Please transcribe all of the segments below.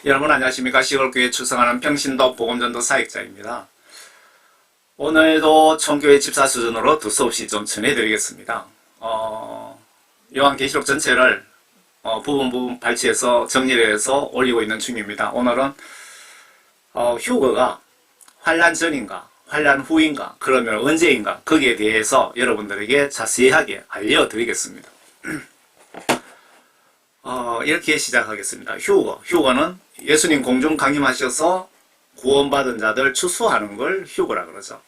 여러분 안녕하십니까. 시골교회 출석하는 평신도 복음전도 사역자입니다. 오늘도 총교회 집사 수준으로 두서없이 좀 전해드리겠습니다. 요한계시록 전체를 부분 발췌해서 정리를 해서 올리고 있는 중입니다. 오늘은 휴거가 환란 전인가 환란 후인가 그러면 언제인가 거기에 대해서 여러분들에게 자세하게 알려드리겠습니다. 이렇게 시작하겠습니다. 휴거는 예수님 공중 강림하셔서 구원받은 자들 추수하는 걸 휴거라 그러죠.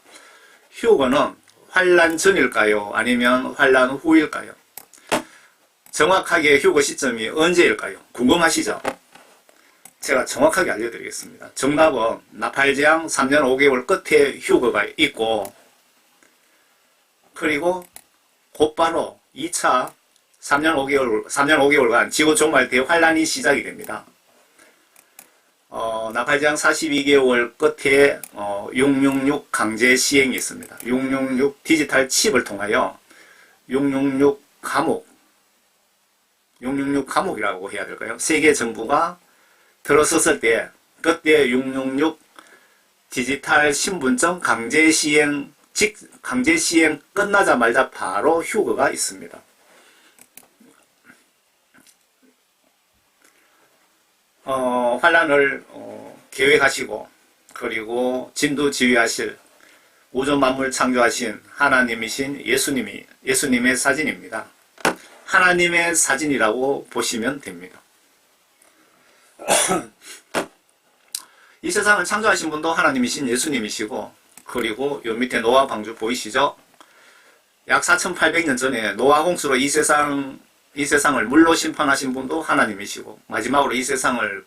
휴거는 환란 전일까요? 아니면 환란 후일까요? 정확하게 휴거 시점이 언제일까요? 궁금하시죠? 제가 정확하게 알려드리겠습니다. 정답은 나팔재앙 3년 5개월 끝에 휴거가 있고, 그리고 곧바로 2차 3년 5개월간 지구 종말 대환란이 시작이 됩니다. 나팔재앙 42개월 끝에 666 강제 시행이 있습니다. 666 디지털 칩을 통하여 666 감옥이라고 해야 될까요? 세계 정부가 들어섰을 때 그때 666 디지털 신분증 강제 시행 끝나자마자 바로 휴거가 있습니다. 환란을 계획하시고 그리고 진두지휘하실 우주 만물 창조하신 하나님이신 예수님의 사진입니다. 하나님의 사진이라고 보시면 됩니다. 이 세상을 창조하신 분도 하나님이신 예수님이시고, 그리고 요 밑에 노아 방주 보이시죠? 약 4800년 전에 노아 홍수로 이 세상을 물로 심판하신 분도 하나님이시고, 마지막으로 이 세상을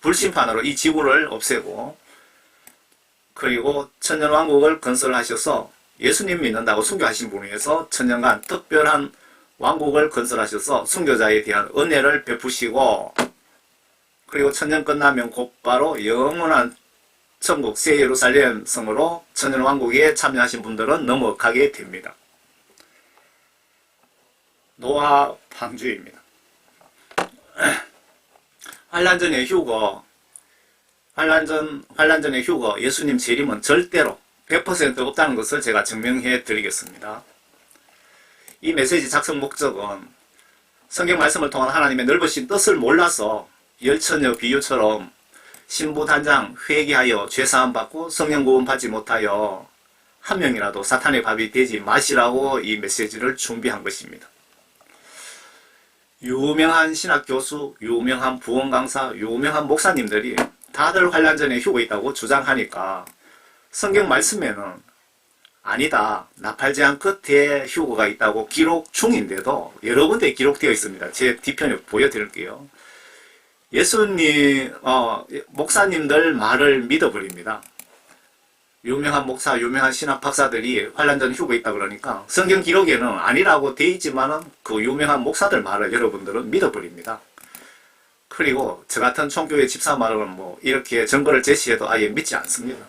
불심판으로 이 지구를 없애고, 그리고 천년왕국을 건설하셔서 예수님 믿는다고 순교하신 분에서 천년간 특별한 왕국을 건설하셔서 순교자에 대한 은혜를 베푸시고, 그리고 천년 끝나면 곧바로 영원한 천국 새 예루살렘 성으로 천년왕국에 참여하신 분들은 넘어가게 됩니다. 노아 방주입니다. 환란 전의 휴거, 환란 전의 휴거, 예수님 재림은 절대로 100% 없다는 것을 제가 증명해 드리겠습니다. 이 메시지 작성 목적은 성경 말씀을 통한 하나님의 넓으신 뜻을 몰라서 열처녀 비유처럼 신부단장 회개하여 죄사함 받고 성령 구원 받지 못하여 한 명이라도 사탄의 밥이 되지 마시라고 이 메시지를 준비한 것입니다. 유명한 신학 교수, 유명한 부원 강사, 유명한 목사님들이 다들 환란 전에 휴거 있다고 주장하니까 성경 말씀에는 아니다, 나팔재앙 끝에 휴거가 있다고 기록 중인데도 여러 군데 기록되어 있습니다. 제 뒤편에 보여드릴게요. 예수님, 목사님들 말을 믿어버립니다. 유명한 목사, 유명한 신학 박사들이 환란 전 휴거 있다 그러니까 성경 기록에는 아니라고 돼 있지만은 그 유명한 목사들 말을 여러분들은 믿어버립니다. 그리고 저 같은 총교회 집사 말은 뭐 이렇게 증거를 제시해도 아예 믿지 않습니다.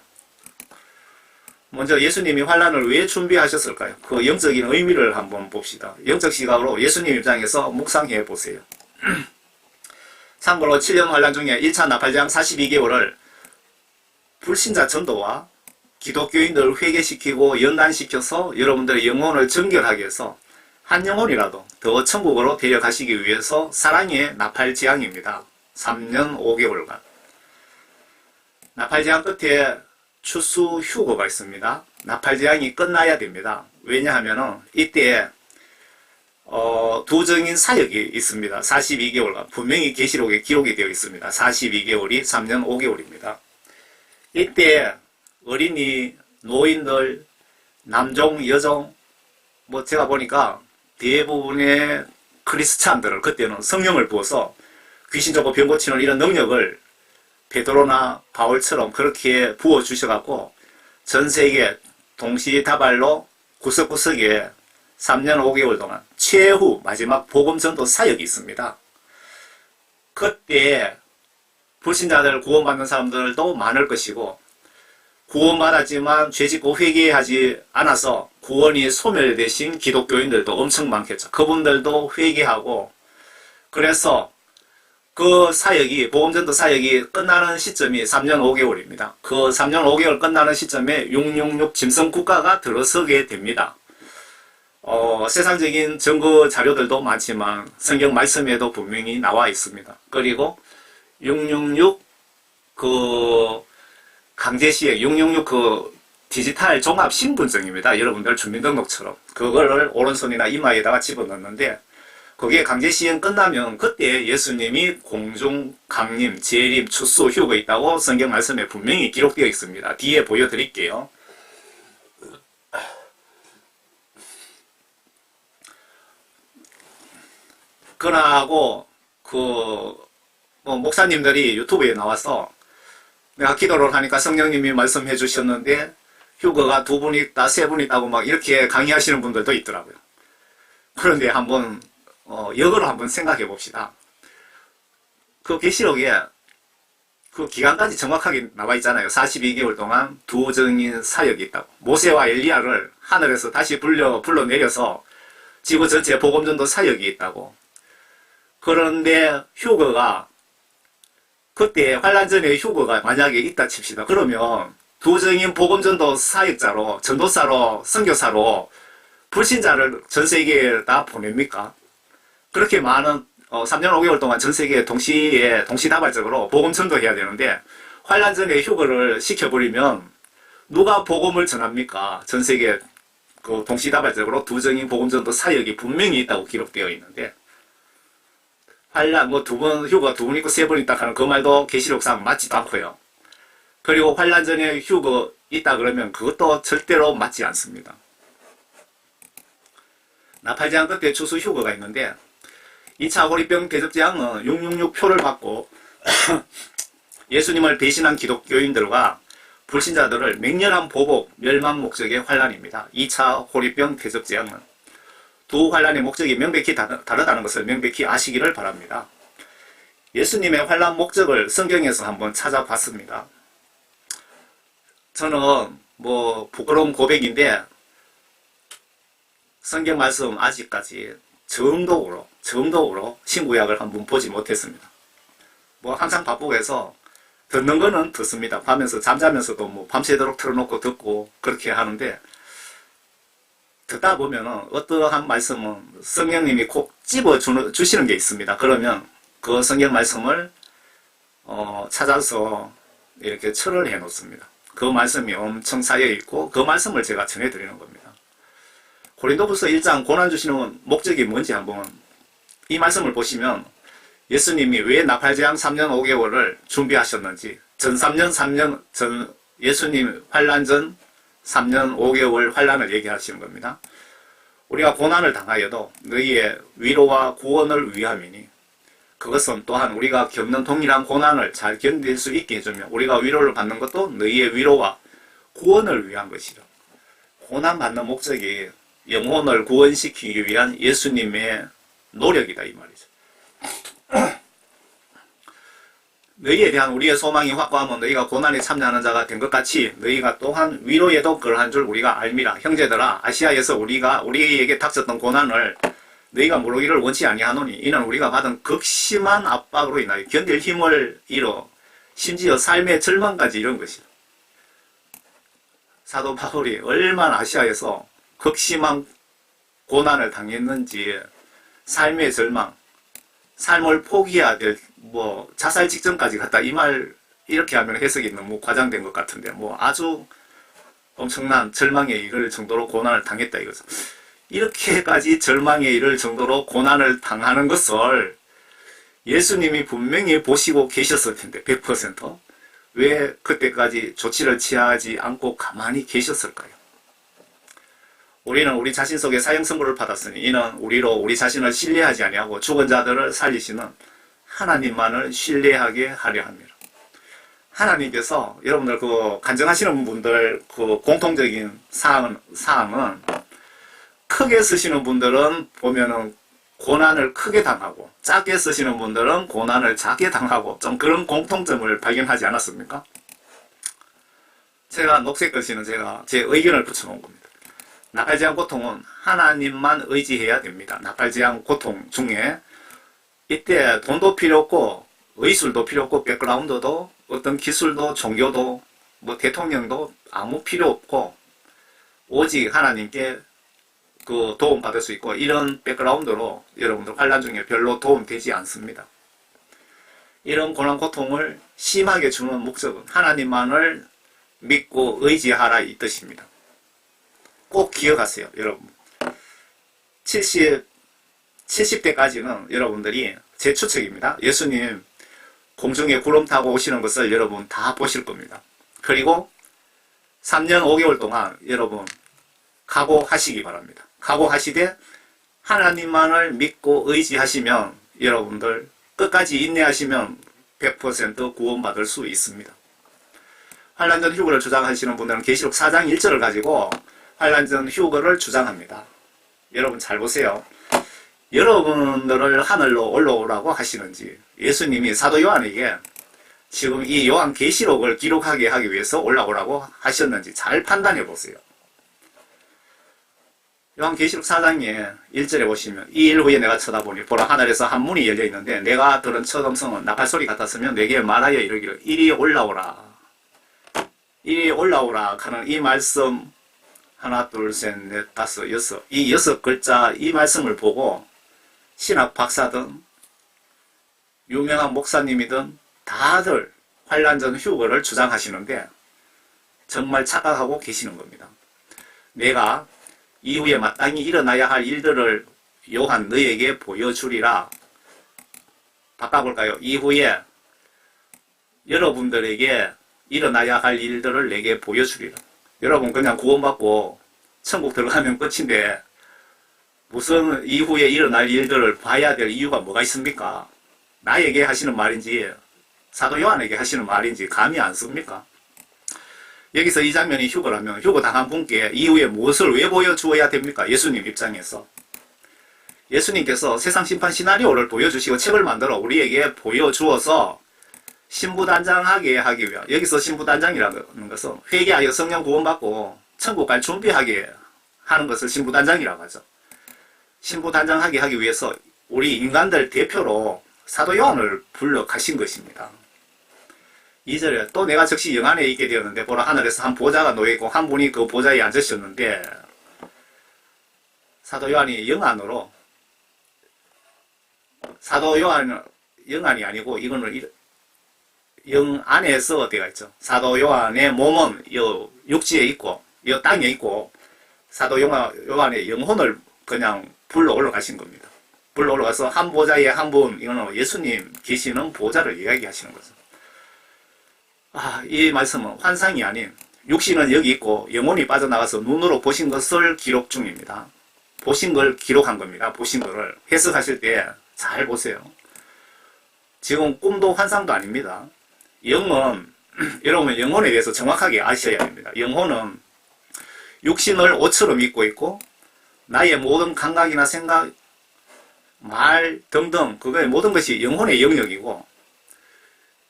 먼저 예수님이 환란을 왜 준비하셨을까요? 그 영적인 의미를 한번 봅시다. 영적 시각으로 예수님 입장에서 묵상해 보세요. 참고로 7년 환란 중에 1차 나팔재앙 42개월을 불신자 전도와 기독교인들을 회개시키고 연단시켜서 여러분들의 영혼을 정결하게 해서 한 영혼이라도 더 천국으로 데려가시기 위해서 사랑의 나팔재앙입니다. 3년 5개월간. 나팔재앙 끝에 추수 휴거가 있습니다. 나팔재앙이 끝나야 됩니다. 왜냐하면 이때 두정인 사역이 있습니다. 42개월간 분명히 계시록에 기록이 되어 있습니다. 42개월이 3년 5개월입니다. 이때 어린이, 노인들, 남종, 여종, 뭐 제가 보니까 대부분의 크리스찬들을 그때는 성령을 부어서 귀신 잡고 병 고치는 이런 능력을 베드로나 바울처럼 그렇게 부어주셔갖고 전 세계 동시다발로 구석구석에 3년 5개월 동안 최후 마지막 복음전도 사역이 있습니다. 그때 불신자들 구원받는 사람들도 많을 것이고, 구원받았지만 죄짓고 회개하지 않아서 구원이 소멸되신 기독교인들도 엄청 많겠죠. 그분들도 회개하고, 그래서 그 사역이, 보금전도 사역이 끝나는 시점이 3년 5개월입니다. 그 3년 5개월 끝나는 시점에 666 짐승국가가 들어서게 됩니다. 세상적인 증거 자료들도 많지만 성경 말씀에도 분명히 나와 있습니다. 그리고 666 강제시행, 666 디지털 종합 신분증입니다. 여러분들 주민등록처럼. 그거를 오른손이나 이마에다가 집어넣는데, 그게 강제시행 끝나면 그때 예수님이 공중, 강림, 재림, 추수, 휴거 있다고 성경 말씀에 분명히 기록되어 있습니다. 뒤에 보여드릴게요. 그러고 목사님들이 유튜브에 나와서 내가 기도를 하니까 성령님이 말씀해 주셨는데 휴거가 2분 있다, 3분 있다고 막 이렇게 강의하시는 분들도 있더라고요. 그런데 한번 역으로 한번 생각해 봅시다. 그 계시록에 그 기간까지 정확하게 나와 있잖아요. 42개월 동안 두 증인 사역이 있다고. 모세와 엘리야를 하늘에서 다시 불러내려서 지구 전체 복음전도 사역이 있다고. 그런데 휴거가, 그때 환란 전에 휴거가 만약에 있다 칩시다. 그러면 두 증인 복음전도 사역자로, 전도사로, 선교사로 불신자를 전 세계에 다 보냅니까? 그렇게 많은 3년 5개월 동안 전 세계에 동시다발적으로 복음 전도해야 되는데 환란 전에 휴거를 시켜버리면 누가 복음을 전합니까? 전 세계 동시다발적으로 두 증인 복음 전도 사역이 분명히 있다고 기록되어 있는데, 환란 2번 휴거 2번 있고 3번 있다 하는 그 말도 계시록상 맞지도 않고요. 그리고 환란 전에 휴거 있다 그러면 그것도 절대로 맞지 않습니다. 나팔제한 그때 추수 휴거가 있는데 2차 호리병 대접제한은 666 표를 받고 예수님을 배신한 기독교인들과 불신자들을 맹렬한 보복, 멸망 목적의 환란입니다. 2차 호리병 대접제한은 두 환란의 목적이 명백히 다르다는 것을 명백히 아시기를 바랍니다. 예수님의 환란 목적을 성경에서 한번 찾아봤습니다. 저는 부끄러운 고백인데 성경 말씀 아직까지 정독으로 신구약을 한번 보지 못했습니다. 항상 바쁘고 해서 듣는 거는 듣습니다. 잠자면서도 밤새도록 틀어놓고 듣고 그렇게 하는데, 듣다 보면은 어떠한 말씀은 성령님이 꼭 집어주시는 게 있습니다. 그러면 그 성경 말씀을 찾아서 이렇게 철을 해 놓습니다. 그 말씀이 엄청 쌓여 있고 그 말씀을 제가 전해드리는 겁니다. 고린도후서 1장 고난 주시는 목적이 뭔지 한번 이 말씀을 보시면 예수님이 왜 나팔제한 3년 5개월을 준비하셨는지, 예수님 환란 전 3년 5개월 환란을 얘기하시는 겁니다. 우리가 고난을 당하여도 너희의 위로와 구원을 위함이니, 그것은 또한 우리가 겪는 동일한 고난을 잘 견딜 수 있게 해주며 우리가 위로를 받는 것도 너희의 위로와 구원을 위한 것이라. 고난 받는 목적이 영혼을 구원시키기 위한 예수님의 노력이다 이 말이죠. 너희에 대한 우리의 소망이 확고하면 너희가 고난에 참여하는 자가 된 것 같이 너희가 또한 위로에도 그러한 줄 우리가 알미라. 형제들아, 아시아에서 우리에게 닥쳤던 고난을 너희가 모르기를 원치 아니하노니 이는 우리가 받은 극심한 압박으로 인하여 견딜 힘을 잃어 심지어 삶의 절망까지 이런 것이다. 사도 바울이 얼마나 아시아에서 극심한 고난을 당했는지, 삶의 절망, 삶을 포기해야 될 자살 직전까지 갔다, 이 말 이렇게 하면 해석이 너무 과장된 것 같은데 아주 엄청난 절망에 이를 정도로 고난을 당했다 이거죠. 이렇게까지 절망에 이를 정도로 고난을 당하는 것을 예수님이 분명히 보시고 계셨을 텐데 100% 왜 그때까지 조치를 취하지 않고 가만히 계셨을까요? 우리는 우리 자신 속에 사형 선고를 받았으니 이는 우리로 우리 자신을 신뢰하지 아니하고 죽은 자들을 살리시는 하나님만을 신뢰하게 하려 합니다. 하나님께서 여러분들 간증하시는 분들 공통적인 사항은 크게 쓰시는 분들은 보면은 고난을 크게 당하고 작게 쓰시는 분들은 고난을 작게 당하고 좀 그런 공통점을 발견하지 않았습니까? 제가 녹색 글씨는 제가 제 의견을 붙여놓은 겁니다. 나팔제한 고통은 하나님만 의지해야 됩니다. 나팔제한 고통 중에 이때 돈도 필요 없고 의술도 필요 없고 백그라운드도 어떤 기술도 종교도 뭐 대통령도 아무 필요 없고 오직 하나님께 그 도움 받을 수 있고 이런 백그라운드로 여러분들 환난 중에 별로 도움 되지 않습니다. 이런 고난 고통을 심하게 주는 목적은 하나님만을 믿고 의지하라 이 뜻입니다. 꼭 기억하세요, 여러분. 70대까지는 여러분들이 제 추측입니다. 예수님 공중에 구름 타고 오시는 것을 여러분 다 보실 겁니다. 그리고 3년 5개월 동안 여러분 각오하시기 바랍니다. 각오하시되 하나님만을 믿고 의지하시면 여러분들 끝까지 인내하시면 100% 구원받을 수 있습니다. 환난전 휴거를 주장하시는 분들은 계시록 4장 1절을 가지고 환난전 휴거를 주장합니다. 여러분 잘 보세요. 여러분들을 하늘로 올라오라고 하시는지 예수님이 사도 요한에게 지금 이 요한 계시록을 기록하게 하기 위해서 올라오라고 하셨는지 잘 판단해 보세요. 요한 계시록 4장에 1절에 보시면 이 일 후에 내가 쳐다보니 보라 하늘에서 한 문이 열려 있는데 내가 들은 첫 음성은 나팔소리 같았으며 내게 말하여 이르기를 이리 올라오라. 이리 올라오라 하는 이 말씀 하나 둘 셋 넷 다섯 여섯 이 6글자 이 말씀을 보고 신학 박사든 유명한 목사님이든 다들 환난전 휴거를 주장하시는데 정말 착각하고 계시는 겁니다. 내가 이후에 마땅히 일어나야 할 일들을 요한 너에게 보여주리라. 바꿔볼까요? 이후에 여러분들에게 일어나야 할 일들을 내게 보여주리라. 여러분 그냥 구원받고 천국 들어가면 끝인데 무슨 이후에 일어날 일들을 봐야 될 이유가 뭐가 있습니까? 나에게 하시는 말인지 사도 요한에게 하시는 말인지 감이 안 씁니까? 여기서 이 장면이 휴거라면 휴거 당한 분께 이후에 무엇을 왜 보여주어야 됩니까? 예수님 입장에서 예수님께서 세상 심판 시나리오를 보여주시고 책을 만들어 우리에게 보여주어서 신부단장하게 하기 위한 여기서 신부단장이라는 것은 회개하여 성령 구원받고 천국 갈 준비하게 하는 것을 신부단장이라고 하죠. 신부단장하게 하기 위해서 우리 인간들 대표로 사도 요한을 불러 가신 것입니다. 2절에 또 내가 즉시 영 안에 있게 되었는데 보라 하늘에서 한 보좌가 놓여있고 한 분이 그 보좌에 앉으셨는데 사도 요한이 영 안으로 사도 요한은 영 안이 아니고 이거는 영 안에서 되어 있죠. 사도 요한의 몸은 요 육지에 있고 요 땅에 있고 사도 요한의 영혼을 그냥 불러 올라가신 겁니다. 불러 올라가서 한 보좌에 한 분 이거는 예수님 계시는 보좌를 이야기하시는 거죠. 이 말씀은 환상이 아닌 육신은 여기 있고 영혼이 빠져나가서 눈으로 보신 것을 기록 중입니다. 보신 걸 기록한 겁니다. 보신 거를 해석하실 때 잘 보세요. 지금 꿈도 환상도 아닙니다. 영은 여러분 영혼에 대해서 정확하게 아셔야 됩니다. 영혼은 육신을 옷처럼 입고 있고 나의 모든 감각이나 생각, 말 등등 그거의 모든 것이 영혼의 영역이고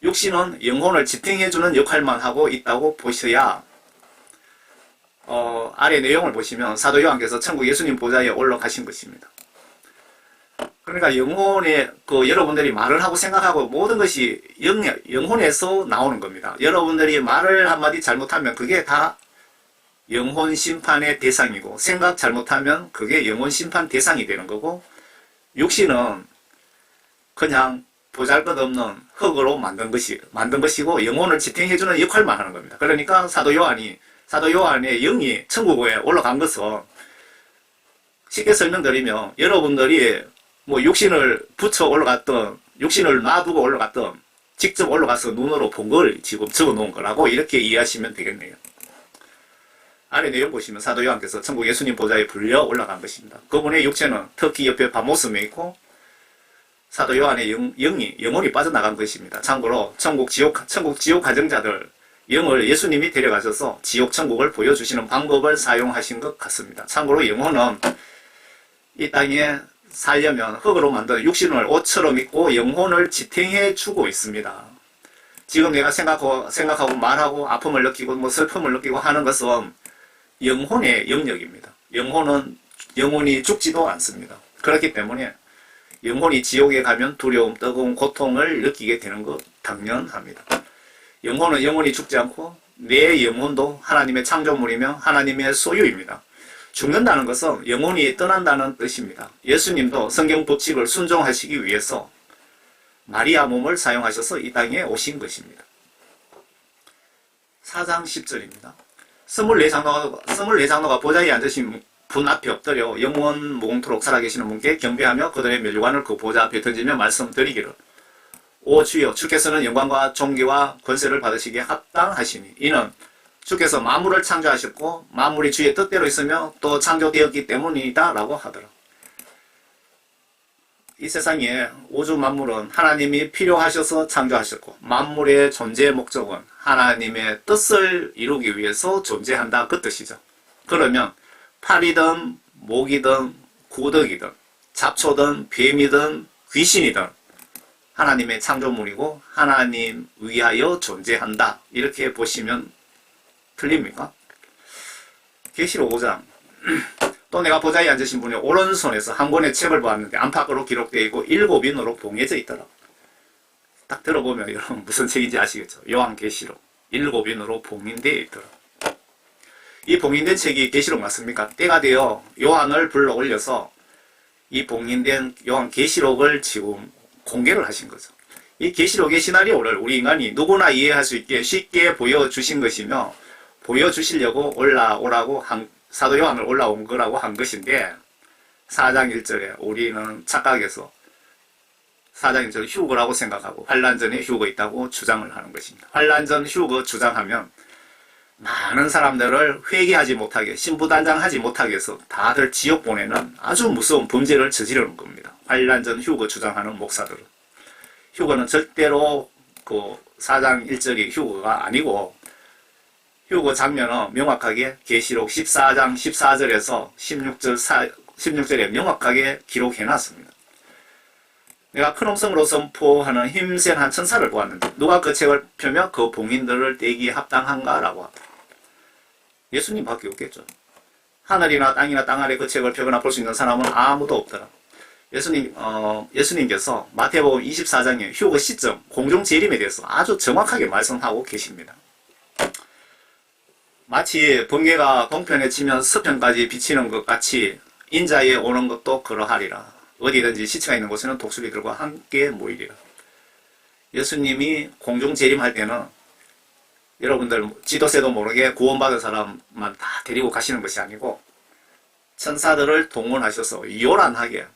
육신은 영혼을 지탱해주는 역할만 하고 있다고 보셔야 아래 내용을 보시면 사도 요한께서 천국 예수님 보좌에 올라가신 것입니다. 그러니까 영혼에 여러분들이 말을 하고 생각하고 모든 것이 영혼에서 나오는 겁니다. 여러분들이 말을 한마디 잘못하면 그게 다 영혼 심판의 대상이고 생각 잘못하면 그게 영혼 심판 대상이 되는 거고 육신은 그냥 보잘것없는 흙으로 만든 것이고 영혼을 지탱해주는 역할만 하는 겁니다. 그러니까 사도 요한의 영이 천국에 올라간 것은 쉽게 설명드리면 여러분들이 뭐 육신을 붙여 올라갔던 육신을 놔두고 올라갔던 직접 올라가서 눈으로 본 걸 지금 적어 놓은 거라고 이렇게 이해하시면 되겠네요. 아래 내용 보시면 사도 요한께서 천국 예수님 보좌에 불려 올라간 것입니다. 그분의 육체는 터키 옆에 밤모섬에 있고 사도 요한의 영혼이 빠져나간 것입니다. 참고로 천국 지옥 가정자들 영을 예수님이 데려가셔서 지옥 천국을 보여주시는 방법을 사용하신 것 같습니다. 참고로 영혼은 이 땅에 살려면 흙으로 만든 육신을 옷처럼 입고 영혼을 지탱해 주고 있습니다. 지금 내가 생각하고 말하고 아픔을 느끼고 뭐 슬픔을 느끼고 하는 것은 영혼의 영역입니다. 영혼이 죽지도 않습니다. 그렇기 때문에 영혼이 지옥에 가면 두려움, 뜨거운 고통을 느끼게 되는 것 당연합니다. 영혼은 영원히 죽지 않고 내 영혼도 하나님의 창조물이며 하나님의 소유입니다. 죽는다는 것은 영혼이 떠난다는 뜻입니다. 예수님도 성경 법칙을 순종하시기 위해서 마리아 몸을 사용하셔서 이 땅에 오신 것입니다. 4장 10절입니다. 24장로가 보좌에 앉으신 분 앞에 엎드려 영원 무궁토록 살아계시는 분께 경배하며 그들의 면류관을 그 보좌 앞에 던지며 말씀드리기를 오 주여 주께서는 영광과 존귀와 권세를 받으시기에 합당하시니 이는 주께서 만물을 창조하셨고 만물이 주의 뜻대로 있으며 또 창조되었기 때문이다 라고 하더라. 이 세상에 우주 만물은 하나님이 필요하셔서 창조하셨고 만물의 존재 목적은 하나님의 뜻을 이루기 위해서 존재한다 그 뜻이죠. 그러면 파리든 모기든 구더기든 잡초든 뱀이든 귀신이든 하나님의 창조물이고 하나님 위하여 존재한다 이렇게 보시면 틀립니까? 계시록 5장 또 내가 보좌에 앉으신 분이 오른손에서 한 권의 책을 보았는데 안팎으로 기록되어 있고 7인으로 봉해져 있더라. 딱 들어보면 여러분 무슨 책인지 아시겠죠? 요한계시록 7인으로 봉인되어 있더라. 이 봉인된 책이 계시록 맞습니까? 때가 되어 요한을 불러 올려서 이 봉인된 요한계시록을 지금 공개를 하신 거죠. 이 계시록의 시나리오를 우리 인간이 누구나 이해할 수 있게 쉽게 보여주신 것이며 보여주시려고 올라오라고 사도 요한을 올라온 거라고 한 것인데 4장 1절에 우리는 착각해서 4장 1절 휴거라고 생각하고 환란 전에 휴거 있다고 주장을 하는 것입니다. 환란 전 휴거 주장하면 많은 사람들을 회개하지 못하게 신부단장하지 못하게 해서 다들 지옥 보내는 아주 무서운 범죄를 저지르는 겁니다. 환란 전 휴거 주장하는 목사들은. 휴거는 절대로 그 4장 1절이 휴거가 아니고 휴거 장면은 명확하게 계시록 14장 14절에서 16절에 명확하게 기록해놨습니다. 내가 큰 음성으로 선포하는 힘센 한 천사를 보았는데 누가 그 책을 펴며 그 봉인들을 떼기에 합당한가? 라고 하더라. 예수님밖에 없겠죠. 하늘이나 땅이나 땅 아래 그 책을 펴거나 볼 수 있는 사람은 아무도 없더라. 예수님께서 마태복음 24장에 휴거 시점, 공중 재림에 대해서 아주 정확하게 말씀하고 계십니다. 마치 번개가 동편에 치면 서편까지 비치는 것 같이 인자에 오는 것도 그러하리라. 어디든지 시체가 있는 곳에는 독수리들과 함께 모이리라. 예수님이 공중 재림할 때는 여러분들 지도세도 모르게 구원받은 사람만 다 데리고 가시는 것이 아니고 천사들을 동원하셔서 요란하게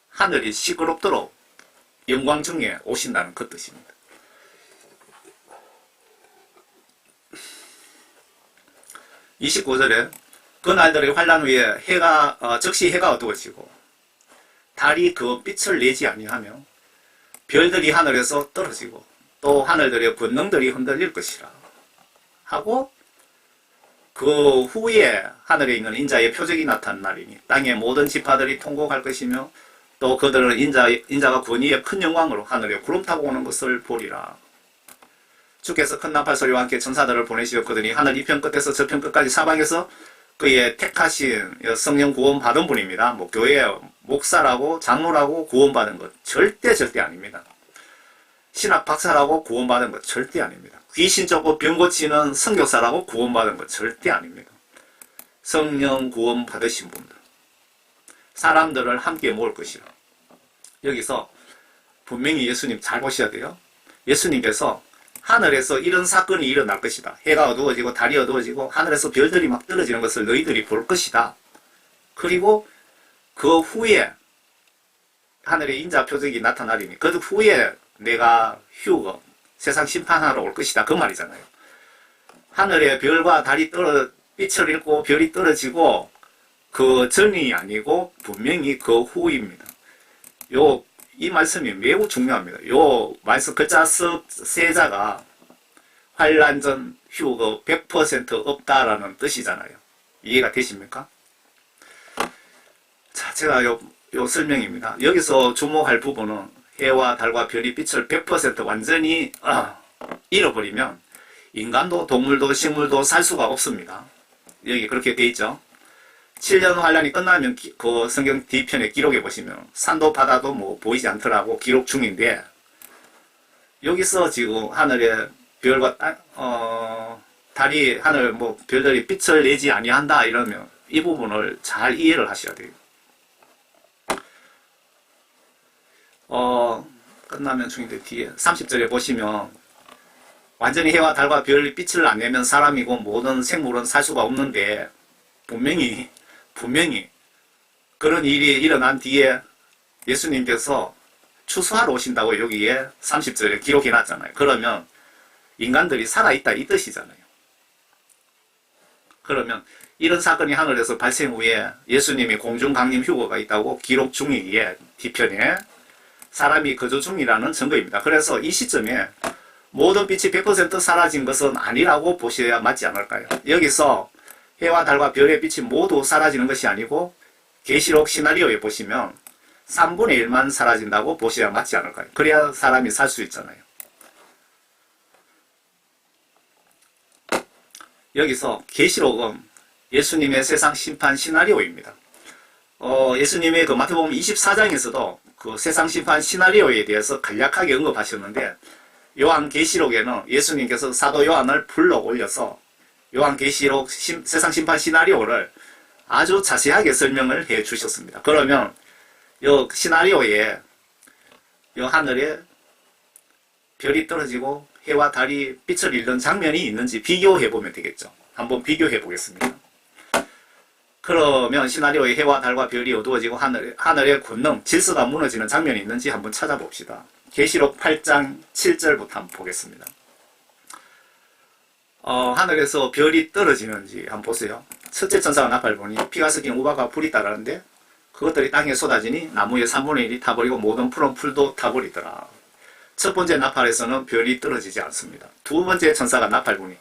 하늘이 시끄럽도록 영광 중에 오신다는 그 뜻입니다. 29절에 그 날들의 환란 후에 즉시 해가 어두워지고 달이 그 빛을 내지 아니하며 별들이 하늘에서 떨어지고 또 하늘들의 권능들이 흔들릴 것이라 하고 그 후에 하늘에 있는 인자의 표적이 나타난 날이니 땅의 모든 지파들이 통곡할 것이며 또 그들은 인자가 권위의 큰 영광으로 하늘에 구름 타고 오는 것을 보리라. 주께서 큰 나팔 소리와 함께 천사들을 보내시었거든요. 하늘 이편 끝에서 저편 끝까지 사방에서 그의 택하신 성령 구원 받은 분입니다. 교회 목사라고 장로라고 구원받은 것 절대 아닙니다. 신학 박사라고 구원받은 것 절대 아닙니다. 귀신 쫓고 병 고치는 선교사라고 구원받은 것 절대 아닙니다. 성령 구원 받으신 분들 사람들을 함께 모을 것이라. 여기서 분명히 예수님 잘 보셔야 돼요. 예수님께서 하늘에서 이런 사건이 일어날 것이다. 해가 어두워지고 달이 어두워지고 하늘에서 별들이 막 떨어지는 것을 너희들이 볼 것이다. 그리고 그 후에 하늘에 인자 표적이 나타나리니 그 후에 내가 휴거 세상 심판하러 올 것이다. 그 말이잖아요. 하늘에 별과 달이 빛을 잃고 별이 떨어지고 그 전이 아니고 분명히 그 후입니다. 이 말씀이 매우 중요합니다. 요 말씀 글자 세자가 환란 전 휴거 100% 없다라는 뜻이잖아요. 이해가 되십니까? 자, 제가 요 설명입니다. 여기서 주목할 부분은 해와 달과 별이 빛을 100% 완전히 잃어버리면 인간도 동물도 식물도 살 수가 없습니다. 여기 그렇게 돼 있죠. 7년 환란이 끝나면 그 성경 뒤편에 기록해 보시면 산도 바다도 뭐 보이지 않더라고 기록 중인데, 여기서 지금 하늘에 별과 달이 하늘 뭐 별들이 빛을 내지 아니한다 이러면 이 부분을 잘 이해를 하셔야 돼요. 끝나면 중인데 뒤에 30절에 보시면 완전히 해와 달과 별 빛을 안 내면 사람이고 모든 생물은 살 수가 없는데, 분명히 그런 일이 일어난 뒤에 예수님께서 추수하러 오신다고 여기에 30절에 기록해 놨잖아요. 그러면 인간들이 살아있다 이 뜻이잖아요. 그러면 이런 사건이 하늘에서 발생 후에 예수님이 공중강림 휴거가 있다고 기록 중이기에 뒤편에 사람이 거주 중이라는 증거입니다. 그래서 이 시점에 모든 빛이 100% 사라진 것은 아니라고 보셔야 맞지 않을까요? 여기서 해와 달과 별의 빛이 모두 사라지는 것이 아니고 계시록 시나리오에 보시면 3분의 1만 사라진다고 보셔야 맞지 않을까요? 그래야 사람이 살 수 있잖아요. 여기서 계시록은 예수님의 세상 심판 시나리오입니다. 예수님의 그 마태복음 24장에서도 그 세상 심판 시나리오에 대해서 간략하게 언급하셨는데, 요한계시록에는 예수님께서 사도 요한을 불러 올려서 요한계시록 세상 심판 시나리오를 아주 자세하게 설명을 해 주셨습니다. 그러면 요 시나리오에 요 하늘에 별이 떨어지고 해와 달이 빛을 잃는 장면이 있는지 비교해 보면 되겠죠. 한번 비교해 보겠습니다. 그러면 시나리오에 해와 달과 별이 어두워지고 하늘의 권능, 질서가 무너지는 장면이 있는지 한번 찾아봅시다. 계시록 8장 7절부터 한번 보겠습니다. 하늘에서 별이 떨어지는지 한번 보세요. 첫째 천사가 나팔 보니 피가 섞인 우박과 불이 따르는데 그것들이 땅에 쏟아지니 나무의 3분의 1이 타버리고 모든 푸른 풀도 타버리더라. 첫 번째 나팔에서는 별이 떨어지지 않습니다. 두 번째 천사가 나팔 보니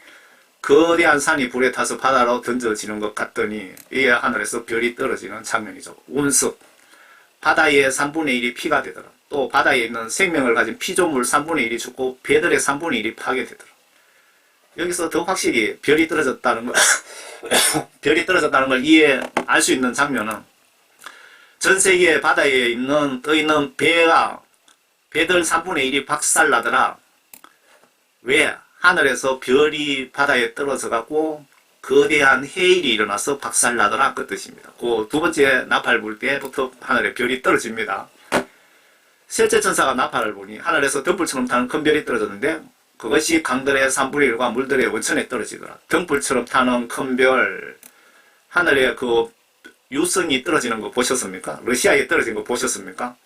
거대한 산이 불에 타서 바다로 던져지는 것 같더니 이에 하늘에서 별이 떨어지는 장면이죠. 운석, 바다의 3분의 1이 피가 되더라. 또 바다에 있는 생명을 가진 피조물 3분의 1이 죽고 배들의 3분의 1이 파괴되더라. 여기서 더 확실히 별이 떨어졌다는 걸 이해할 수 있는 장면은, 전 세계 바다에 떠 있는 배들 3분의 1이 박살나더라. 왜? 하늘에서 별이 바다에 떨어져 갖고 거대한 해일이 일어나서 박살나더라 그 뜻입니다. 그 두 번째 나팔 불 때부터 하늘에 별이 떨어집니다. 셋째 천사가 나팔을 보니 하늘에서 등불처럼 타는 큰 별이 떨어졌는데 그것이 강들의 3분의 1과 물들의 원천에 떨어지더라. 등불처럼 타는 큰 별, 하늘에 그 유성이 떨어지는 거 보셨습니까? 러시아에 떨어진 거 보셨습니까?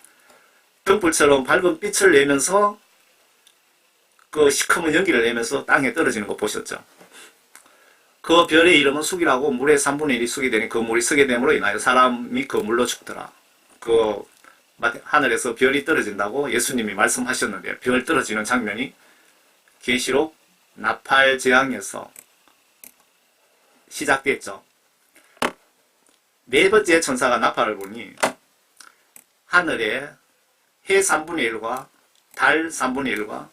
등불처럼 밝은 빛을 내면서 그 시커먼 연기를 내면서 땅에 떨어지는 거 보셨죠? 그 별의 이름은 숙이라고, 물의 3분의 1이 숙이 되니 그 물이 쓰게 됨으로 인하여 사람이 그 물로 죽더라. 그 하늘에서 별이 떨어진다고 예수님이 말씀하셨는데, 별 떨어지는 장면이 계시록 나팔 재앙에서 시작됐죠. 네 번째 천사가 나팔을 보니 하늘에 해 3분의 1과 달 3분의 1과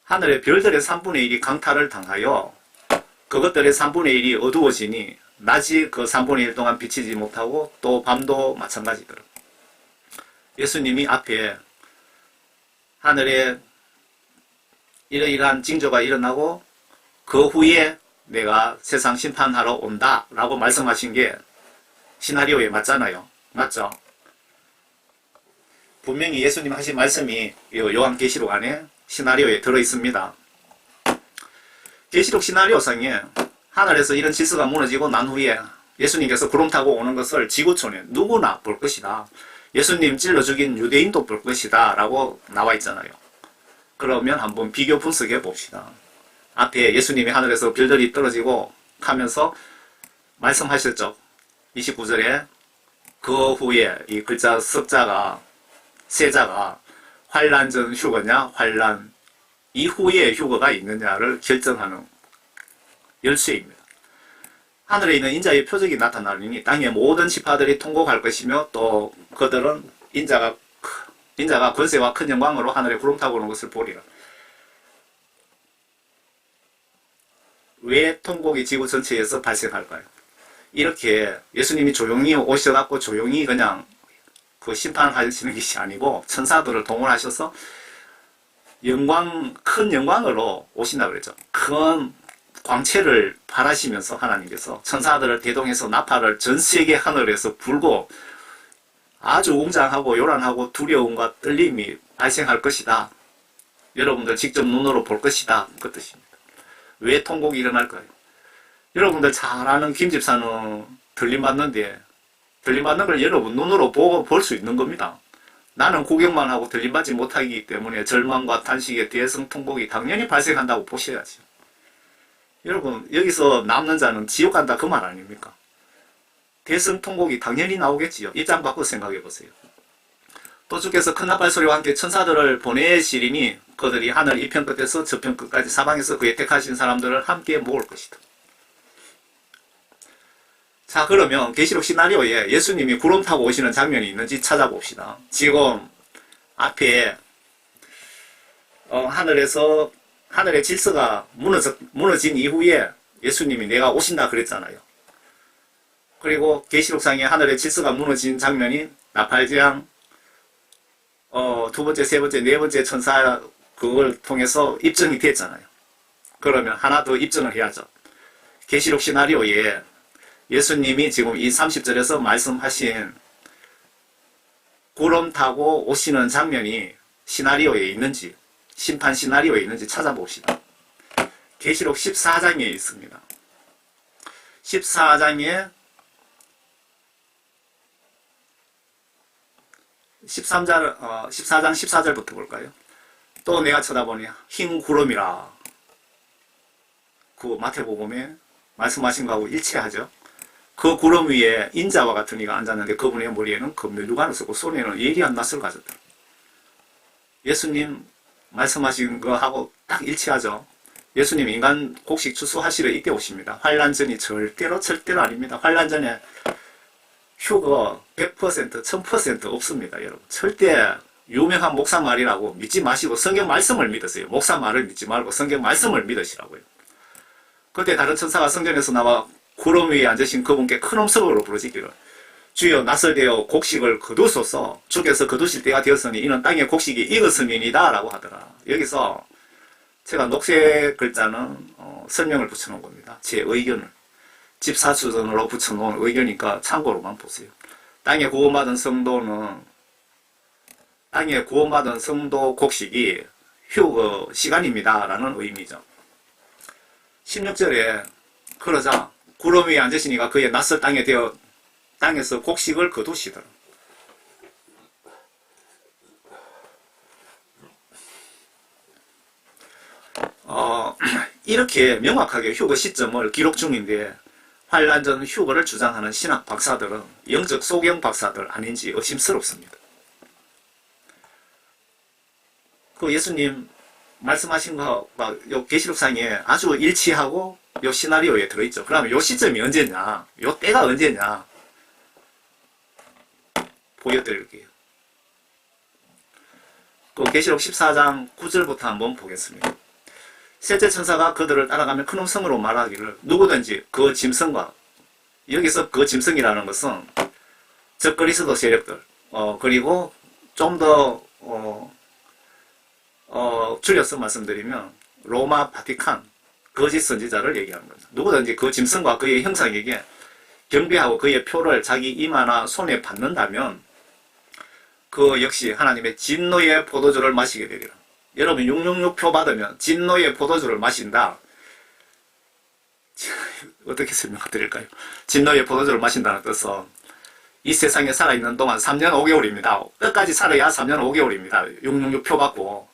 하늘의 별들의 3분의 1이 강탈을 당하여 그것들의 3분의 1이 어두워지니 낮이 그 3분의 1 동안 비치지 못하고 또 밤도 마찬가지더라. 예수님이 앞에 하늘에 이러이러한 징조가 일어나고 그 후에 내가 세상 심판하러 온다 라고 말씀하신 게 시나리오에 맞잖아요. 맞죠? 분명히 예수님 하신 말씀이 요한계시록 안에 시나리오에 들어있습니다. 계시록 시나리오상에 하늘에서 이런 질서가 무너지고 난 후에 예수님께서 구름 타고 오는 것을 지구촌에 누구나 볼 것이다. 예수님 찔러 죽인 유대인도 볼 것이다 라고 나와 있잖아요. 그러면 한번 비교 분석해 봅시다. 앞에 예수님이 하늘에서 별들이 떨어지고 하면서 말씀하셨죠. 29절에 그 후에 이 글자 석자가 세자가 환란 전 휴거냐 환란 이후에 휴거가 있느냐를 결정하는 열쇠입니다. 하늘에 있는 인자의 표적이 나타나니 땅의 모든 지파들이 통곡할 것이며 또 그들은 인자가 권세와 큰 영광으로 하늘에 구름 타고 오는 것을 보리라. 왜 통곡이 지구 전체에서 발생할까요? 이렇게 예수님이 조용히 오셔갖고 조용히 그냥 그 심판하시는 것이 아니고 천사들을 동원하셔서 큰 영광으로 오신다 그랬죠. 큰 광채를 발하시면서 하나님께서 천사들을 대동해서 나팔을 전 세계 하늘에서 불고 아주 웅장하고 요란하고 두려움과 떨림이 발생할 것이다. 여러분들 직접 눈으로 볼 것이다. 그 뜻입니다. 왜 통곡이 일어날까요? 여러분들 잘 아는 김 집사는 들림받는데 들림받는 걸 여러분 눈으로 보고 볼 수 있는 겁니다. 나는 구경만 하고 들림받지 못하기 때문에 절망과 탄식의 대성통곡이 당연히 발생한다고 보셔야죠. 여러분 여기서 남는 자는 지옥 간다 그 말 아닙니까? 대성통곡이 당연히 나오겠지요. 입장 바꿔 생각해 보세요. 또 주께서 큰 나팔 소리와 함께 천사들을 보내시리니 그들이 하늘 이편 끝에서 저편 끝까지 사방에서 그의 택하신 사람들을 함께 모을 것이다. 자, 그러면 계시록 시나리오에 예수님이 구름 타고 오시는 장면이 있는지 찾아봅시다. 지금 앞에 하늘의 질서가 무너진 이후에 예수님이 내가 오신다 그랬잖아요. 그리고 계시록상에 하늘의 질서가 무너진 장면이 나팔재앙 두 번째, 세 번째, 네 번째 천사 그걸 통해서 입증이 됐잖아요. 그러면 하나 더 입증을 해야죠. 계시록 시나리오에 예수님이 지금 이 30절에서 말씀하신 구름 타고 오시는 장면이 시나리오에 있는지, 심판 시나리오에 있는지 찾아봅시다. 계시록 14장에 있습니다. 14장 14절부터 볼까요? 또 내가 쳐다보니 흰 구름이라. 그 마태복음에 말씀하신 거하고 일치하죠. 그 구름 위에 인자와 같은 이가 앉았는데 그분의 머리에는 금면류관을 쓰고 손에는 예리한 낫을 가졌다. 예수님 말씀하신 거하고 딱 일치하죠. 예수님 인간 곡식 추수하시러 이때 오십니다. 환란 전이 절대로 아닙니다. 환란 전에 휴거 100%, 1000% 없습니다. 여러분 절대 유명한 목사 말이라고 믿지 마시고 성경 말씀을 믿으세요. 목사 말을 믿지 말고 성경 말씀을 믿으시라고요. 그때 다른 천사가 성전에서 나와 구름 위에 앉으신 그분께 큰 음성으로 부르짖기를 주여 낯설되어 곡식을 거두소서. 주께서 거두실 때가 되었으니 이는 땅의 곡식이 익었음이니이다 라고 하더라. 여기서 제가 녹색 글자는 설명을 붙여놓은 겁니다. 제 의견을 집사수전으로 붙여놓은 의견이니까 참고로만 보세요. 땅에 구원받은 성도 곡식이 휴거 시간입니다 라는 의미죠. 16절에 그러자 구름 위에 앉으시니가 그의 낯설 땅에서 곡식을 거두시더라. 이렇게 명확하게 휴거 시점을 기록 중인데 환란 전 휴거를 주장하는 신학 박사들은 영적 소경 박사들 아닌지 의심스럽습니다. 그 예수님 말씀하신 거가 요 계시록상에 아주 일치하고 요 시나리오에 들어있죠. 그러면 요 시점이 언제냐, 요 때가 언제냐 보여드릴게요. 또 계시록 14장 9절부터 한번 보겠습니다. 셋째 천사가 그들을 따라가며 큰 음성으로 말하기를 누구든지 그 짐승과, 여기서 그 짐승이라는 것은 적그리스도 세력들, 그리고 좀 더 줄여서 말씀드리면 로마 바티칸 거짓 선지자를 얘기하는 겁니다. 누구든지 그 짐승과 그의 형상에게 경배하고 그의 표를 자기 이마나 손에 받는다면 그 역시 하나님의 진노의 포도주를 마시게 되리라. 여러분 666표 받으면 진노의 포도주를 마신다. 어떻게 설명드릴까요? 진노의 포도주를 마신다는 뜻은 이 세상에 살아있는 동안 3년 5개월입니다. 끝까지 살아야 3년 5개월입니다. 666표 받고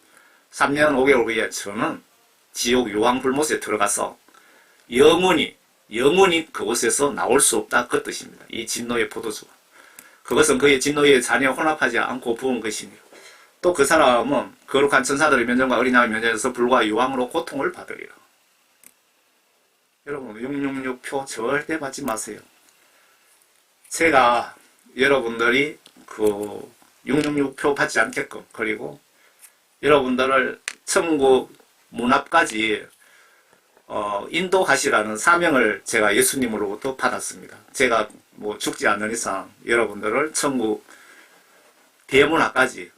3년 5개월 후에 저는 지옥 유황불못에 들어가서 영원히 그곳에서 나올 수 없다 그 뜻입니다. 이 진노의 포도주가. 그것은 그의 진노의 잔여 혼합하지 않고 부은 것이니라. 또 그 사람은 거룩한 천사들의 면전과 어린 양의 면전에서 불과 유황으로 고통을 받으리라. 여러분 666표 절대 받지 마세요. 제가 여러분들이 그 666표 받지 않게끔, 그리고 여러분들을 천국 문 앞까지 인도하시라는 사명을 제가 예수님으로부터 받았습니다. 제가 뭐 죽지 않는 이상 여러분들을 천국 대문화까지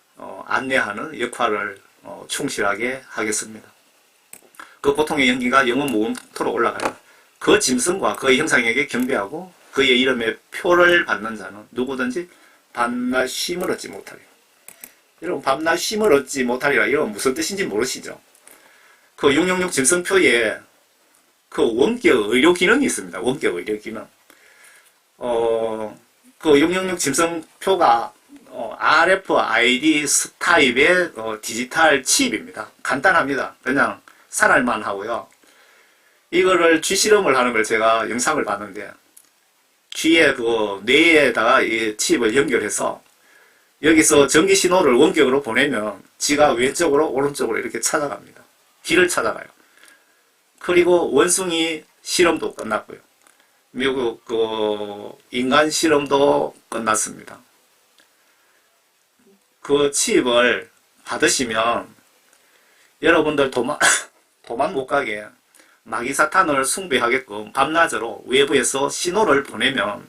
안내하는 역할을 충실하게 하겠습니다. 그 고통의 연기가 영원 무궁토록 올라가요. 그 짐승과 그의 형상에게 경배하고 그의 이름에 표를 받는 자는 누구든지 밤낮 쉼을 얻지 못하리라. 여러분, 밤낮 쉼을 얻지 못하리라, 이건 무슨 뜻인지 모르시죠? 그 666 짐승표에 그 원격 의료 기능이 있습니다. 원격 의료 기능. 그 666 짐승표가 RFID 타입의 디지털 칩입니다. 간단합니다. 그냥 살알만 하고요. 이거를 쥐 실험을 하는 걸 제가 영상을 봤는데, 쥐의 그 뇌에다가 이 칩을 연결해서 여기서 전기 신호를 원격으로 보내면 쥐가 왼쪽으로 오른쪽으로 이렇게 찾아갑니다. 길을 찾아가요. 그리고 원숭이 실험도 끝났고요. 미국 그 인간 실험도 끝났습니다. 그 칩을 받으시면 여러분들 도망 못 가게 마귀사탄을 숭배하게끔 밤낮으로 외부에서 신호를 보내면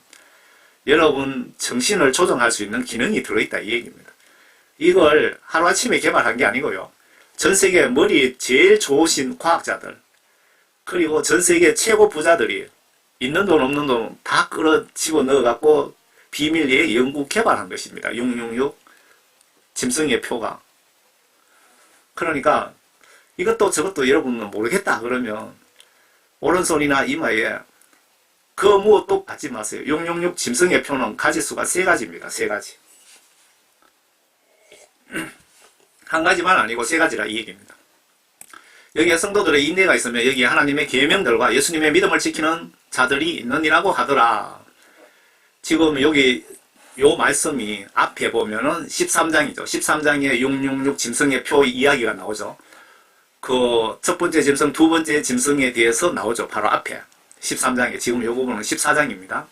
여러분 정신을 조정할 수 있는 기능이 들어있다, 이 얘기입니다. 이걸 하루아침에 개발한 게 아니고요. 전 세계 머리 제일 좋으신 과학자들, 그리고 전 세계 최고 부자들이 있는 돈 없는 돈 다 끌어 집어넣어갖고 비밀리에 연구 개발한 것입니다. 666 짐승의 표가. 그러니까 이것도 저것도 여러분은 모르겠다 그러면 오른손이나 이마에 그 무엇도 받지 마세요. 666 짐승의 표는 가지수가 3가지입니다. 3가지. 한 가지만 아니고 3가지라 이 얘기입니다. 여기에 성도들의 인내가 있으면 여기에 하나님의 계명들과 예수님의 믿음을 지키는 자들이 있느니라고 하더라. 지금 여기 요 말씀이 앞에 보면은 13장이죠. 13장에 666 짐승의 표 이야기가 나오죠. 그 첫 번째 짐승, 두 번째 짐승에 대해서 나오죠. 바로 앞에 13장에. 지금 요 부분은 14장입니다.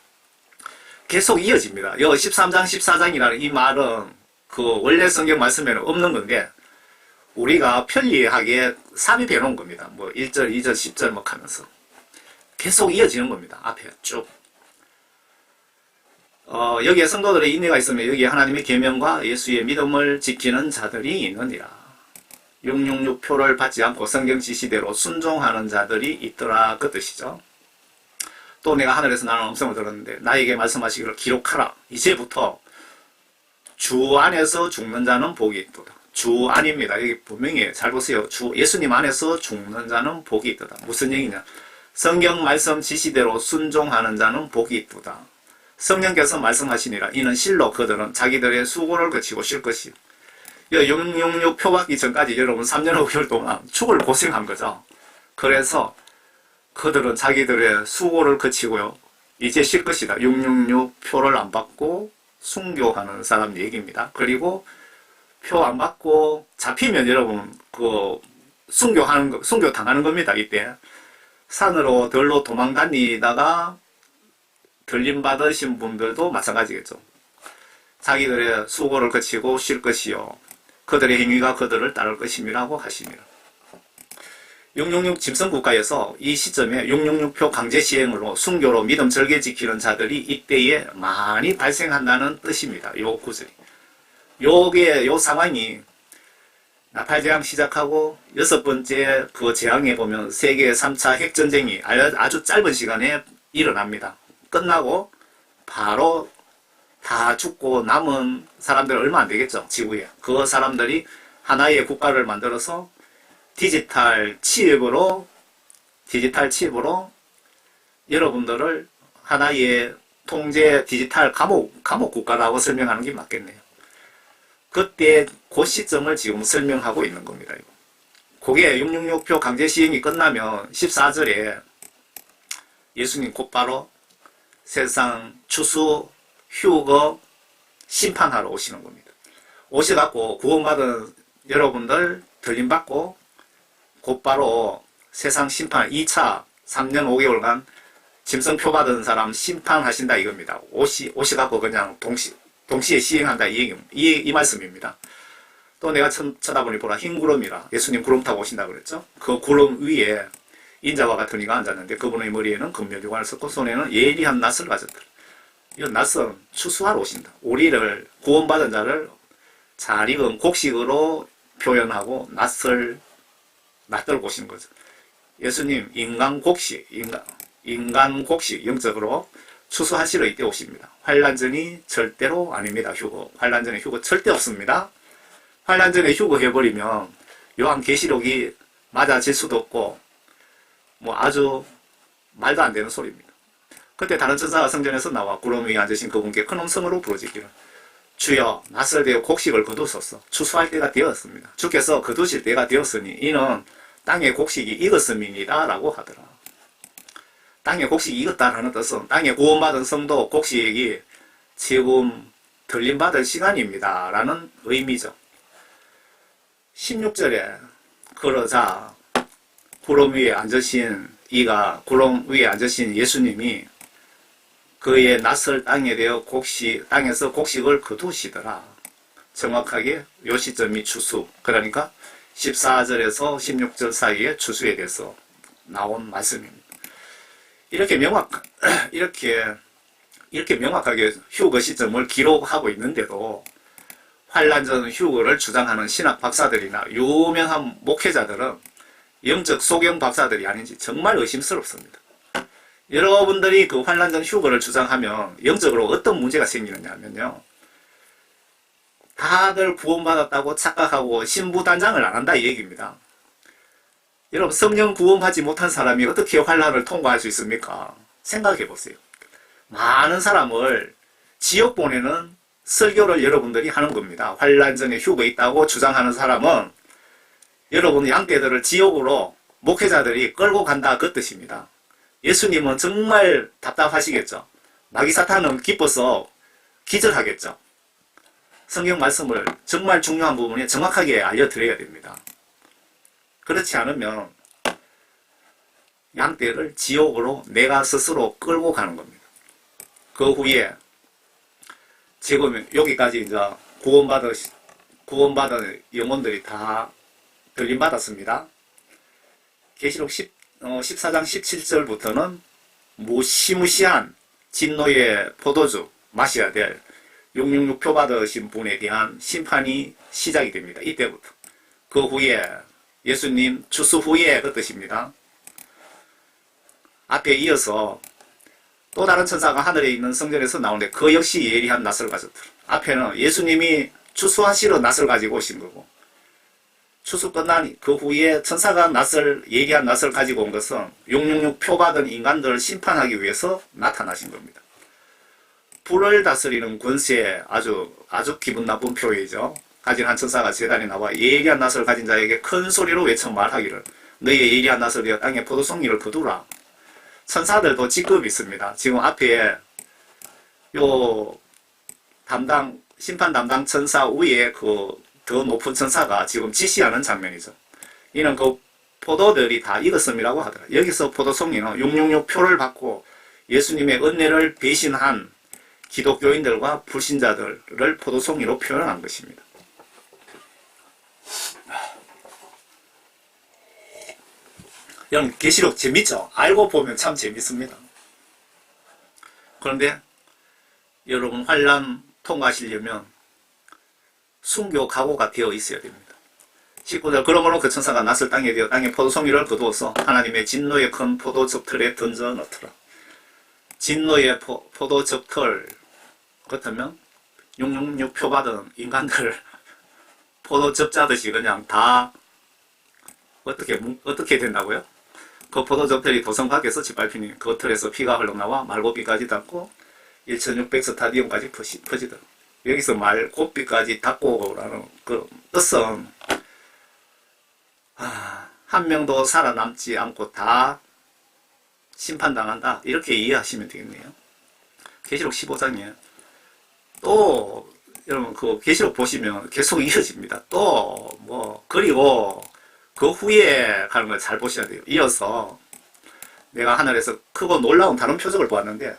계속 이어집니다. 요 13장, 14장이라는 이 말은 그 원래 성경 말씀에는 없는 건데 우리가 편리하게 삽입해 놓은 겁니다. 뭐 1절, 2절, 10절 막 하면서 계속 이어지는 겁니다. 앞에 쭉. 여기에 성도들의 인내가 있으면 여기에 하나님의 계명과 예수의 믿음을 지키는 자들이 있느니라. 666 표를 받지 않고 성경 지시대로 순종하는 자들이 있더라, 그 뜻이죠. 또 내가 하늘에서 나는 음성을 들었는데 나에게 말씀하시기를 기록하라. 이제부터 주 안에서 죽는 자는 복이 있도다. 주 안입니다. 여기 분명히 잘 보세요. 주 예수님 안에서 죽는 자는 복이 있도다. 무슨 얘기냐? 성경 말씀 지시대로 순종하는 자는 복이 있도다. 성령께서 말씀하시니라. 이는 실로 그들은 자기들의 수고를 그치고 쉴 것이요. 666 표 받기 전까지 여러분 3년 5개월 동안 죽을 고생한 거죠. 그래서 그들은 자기들의 수고를 그치고요. 이제 쉴 것이다. 666 표를 안 받고 순교하는 사람 얘기입니다. 그리고 표 안 받고 잡히면 여러분 그 순교 당하는 겁니다. 이때 산으로 들로 도망 다니다가 들림 받으신 분들도 마찬가지겠죠. 자기들의 수고를 그치고 쉴 것이요. 그들의 행위가 그들을 따를 것임이라고 하십니다. 666 짐승국가에서 이 시점에 666표 강제 시행으로 순교로 믿음 절개 지키는 자들이 이때에 많이 발생한다는 뜻입니다. 요 구절이. 요 상황이 나팔재앙 시작하고 6번째 그 재앙에 보면 세계 3차 핵전쟁이 아주 짧은 시간에 일어납니다. 끝나고 바로 다 죽고 남은 사람들 얼마 안 되겠죠. 지구에. 그 사람들이 하나의 국가를 만들어서 디지털 칩으로 여러분들을 하나의 통제 디지털 감옥 국가라고 설명하는 게 맞겠네요. 그때 그 시점을 지금 설명하고 있는 겁니다. 그게 666표 강제 시행이 끝나면 14절에 예수님 곧바로 세상 추수, 휴거, 심판하러 오시는 겁니다. 오셔갖고 구원받은 여러분들 들림받고 곧바로 세상 심판 2차 3년 5개월간 짐승표 받은 사람 심판하신다 이겁니다. 오셔갖고 그냥 동시에 시행한다 이 말씀입니다. 또 내가 쳐다보니 보라 흰 구름이라 예수님 구름 타고 오신다 그랬죠. 그 구름 위에 인자와 같은 이가 앉았는데 그분의 머리에는 금면류관을 썼고 손에는 예리한 낫을 가졌더라. 이 낫은 추수하러 오신다. 우리를 구원받은 자를 잘 익은 곡식으로 표현하고 낫을 낫들고 오신 거죠. 예수님 인간 곡식, 인간 곡식 영적으로 추수하시러 이때 오십니다. 환란전이 절대로 아닙니다. 휴거. 환란전에 휴거 절대 없습니다. 환란전에 휴거 해버리면 요한계시록이 맞아질 수도 없고 뭐 아주 말도 안 되는 소리입니다. 그때 다른 천사가 성전에서 나와 구름 위에 앉으신 그분께 큰 음성으로 부르짖기를 주여 낫을 대어 곡식을 거두소서. 추수할 때가 되었습니다. 주께서 거두실 때가 되었으니 이는 땅의 곡식이 익었음이니라 라고 하더라. 땅의 곡식이 익었다라는 뜻은 땅에 구원받은 성도 곡식이 지금 들림받을 시간입니다 라는 의미죠. 16절에 그러자 구름 위에 앉으신 구름 위에 앉으신 예수님이 그의 낯을 땅에 대어 땅에서 곡식을 거두시더라. 정확하게 요 시점이 추수. 그러니까 14절에서 16절 사이에 추수에 대해서 나온 말씀입니다. 이렇게 명확하게 휴거 시점을 기록하고 있는데도 환란전 휴거를 주장하는 신학 박사들이나 유명한 목회자들은 영적 소경 박사들이 아닌지 정말 의심스럽습니다. 여러분들이 그 환란전 휴거를 주장하면 영적으로 어떤 문제가 생기느냐 하면요. 다들 구원받았다고 착각하고 신부단장을 안 한다 이 얘기입니다. 여러분 성령 구원받지 못한 사람이 어떻게 환란을 통과할 수 있습니까? 생각해 보세요. 많은 사람을 지옥 보내는 설교를 여러분들이 하는 겁니다. 환란전에 휴거 있다고 주장하는 사람은 여러분 양떼들을 지옥으로 목회자들이 끌고 간다 그 뜻입니다. 예수님은 정말 답답하시겠죠. 마귀사탄은 기뻐서 기절하겠죠. 성경 말씀을 정말 중요한 부분에 정확하게 알려드려야 됩니다. 그렇지 않으면 양떼를 지옥으로 내가 스스로 끌고 가는 겁니다. 그 후에 지금 여기까지 이제 구원받은 영혼들이 다 들림받았습니다. 계시록 14장 17절부터는 무시무시한 진노의 포도주 마셔야 될 666표 받으신 분에 대한 심판이 시작이 됩니다. 이때부터. 그 후에 예수님 추수 후에 그 뜻입니다. 앞에 이어서 또 다른 천사가 하늘에 있는 성전에서 나오는데 그 역시 예리한 낫을 가졌더라. 앞에는 예수님이 추수하시러 낫을 가지고 오신 거고 추수 끝난 그 후에 천사가 예리한 낫을 가지고 온 것은 666표 받은 인간들을 심판하기 위해서 나타나신 겁니다. 불을 다스리는 권세 아주 기분 나쁜 표현이죠. 가진 한 천사가 제단에 나와 예리한 낫을 가진 자에게 큰 소리로 외쳐 말하기를 너희의 예리한 낫을 되어 땅에 포도송이를 거두라. 천사들도 직급이 있습니다. 지금 앞에 요 심판 담당 천사 위에 더 높은 천사가 지금 지시하는 장면이죠. 이는 그 포도들이 다 익었음이라고 하더라. 여기서 포도송이는 666표를 받고 예수님의 은혜를 배신한 기독교인들과 불신자들을 포도송이로 표현한 것입니다. 여러분 계시록 재밌죠? 알고 보면 참 재밌습니다. 그런데 여러분 환란 통과하시려면 순교 각오가 되어 있어야 됩니다. 19절 그러므로 그 천사가 낫을 땅에 되어 땅에 포도송이를 거두어서 하나님의 진노의 큰 포도즙틀에 던져 넣더라. 진노의 포도즙틀 그렇다면 666표 받은 인간들 포도즙 짜듯이 그냥 다 어떻게 된다고요? 그 포도즙틀이 도성 밖에서 짓밟히니 그 틀에서 피가 흘러나와 말고비까지 닿고 1600스타디움까지 퍼지더라. 여기서 말고비까지 닿고라는 그 뜻은 한 명도 살아남지 않고 다 심판당한다 이렇게 이해하시면 되겠네요. 계시록 15장에 또 여러분 그 계시록 보시면 계속 이어집니다. 그리고 그 후에 가는 걸 잘 보셔야 돼요. 이어서 내가 하늘에서 크고 놀라운 다른 표적을 보았는데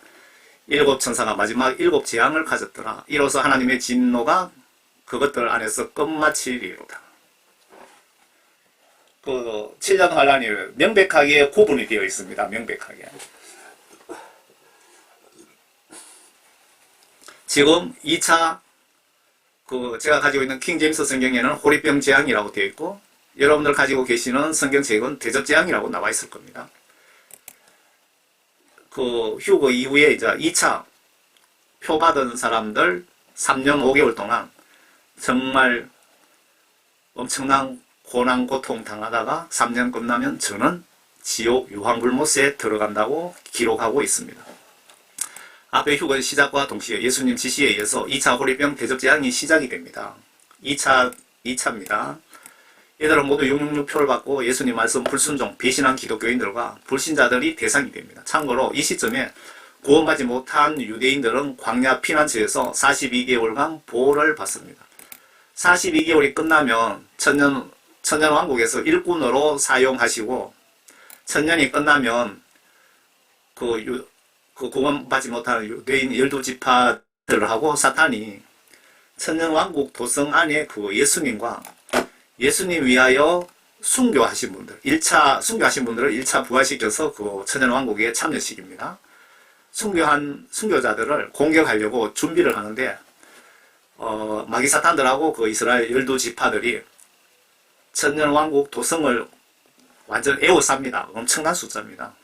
7 천사가 마지막 7 재앙을 가졌더라. 이로써 하나님의 진노가 그것들 안에서 끝마치리로다. 그 7년 환란이 명백하게 구분이 되어 있습니다. 명백하게. 지금 2차 그 제가 가지고 있는 킹제임스 성경에는 호리병 재앙이라고 되어 있고, 여러분들 가지고 계시는 성경책은 대접 재앙이라고 나와 있을 겁니다. 그 휴거 이후에 이제 2차 표 받은 사람들 3년 5개월 동안 정말 엄청난 고난 고통 당하다가 3년 끝나면 저는 지옥 유황불못에 들어간다고 기록하고 있습니다. 앞에 휴거 시작과 동시에 예수님 지시에 의해서 2차 호리병 대접 재앙이 시작이 됩니다. 2차입니다. 얘들은 모두 666표를 받고 예수님 말씀 불순종, 배신한 기독교인들과 불신자들이 대상이 됩니다. 참고로 이 시점에 구원받지 못한 유대인들은 광야 피난처에서 42개월간 보호를 받습니다. 42개월이 끝나면 천년왕국에서 일꾼으로 사용하시고, 천년이 끝나면 그 구원받지 못한 유대인 12지파들하고 사탄이 천년왕국 도성 안에 그 예수님과 예수님 위하여 순교하신 분들, 1차 순교하신 분들을 1차 부활시켜서 그 천년왕국에 참여시킵니다. 순교한 순교자들을 공격하려고 준비를 하는데, 마귀 사탄들하고 그 이스라엘 12지파들이 천년왕국 도성을 완전 에워쌉니다. 엄청난 숫자입니다.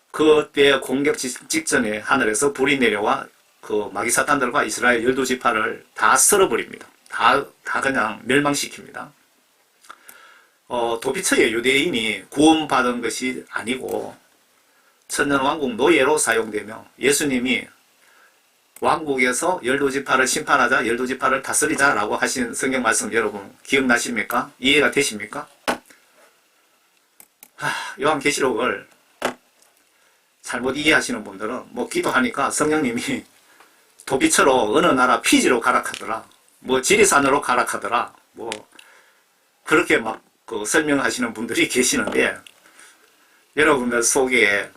그때 공격 직전에 하늘에서 불이 내려와 그 마귀 사탄들과 이스라엘 12지파를 다 썰어버립니다. 다 그냥 멸망시킵니다. 도피처의 유대인이 구원받은 것이 아니고 천년왕국 노예로 사용되며, 예수님이 왕국에서 12지파를 심판하자, 12지파를 다스리자 라고 하신 성경 말씀 여러분 기억나십니까? 이해가 되십니까? 요한계시록을 잘못 이해하시는 분들은 뭐 기도하니까 성령님이 도피처로 어느 나라 피지로 가락하더라, 뭐 지리산으로 가락하더라, 뭐 그렇게 막 그 설명하시는 분들이 계시는데, 여러분들 속에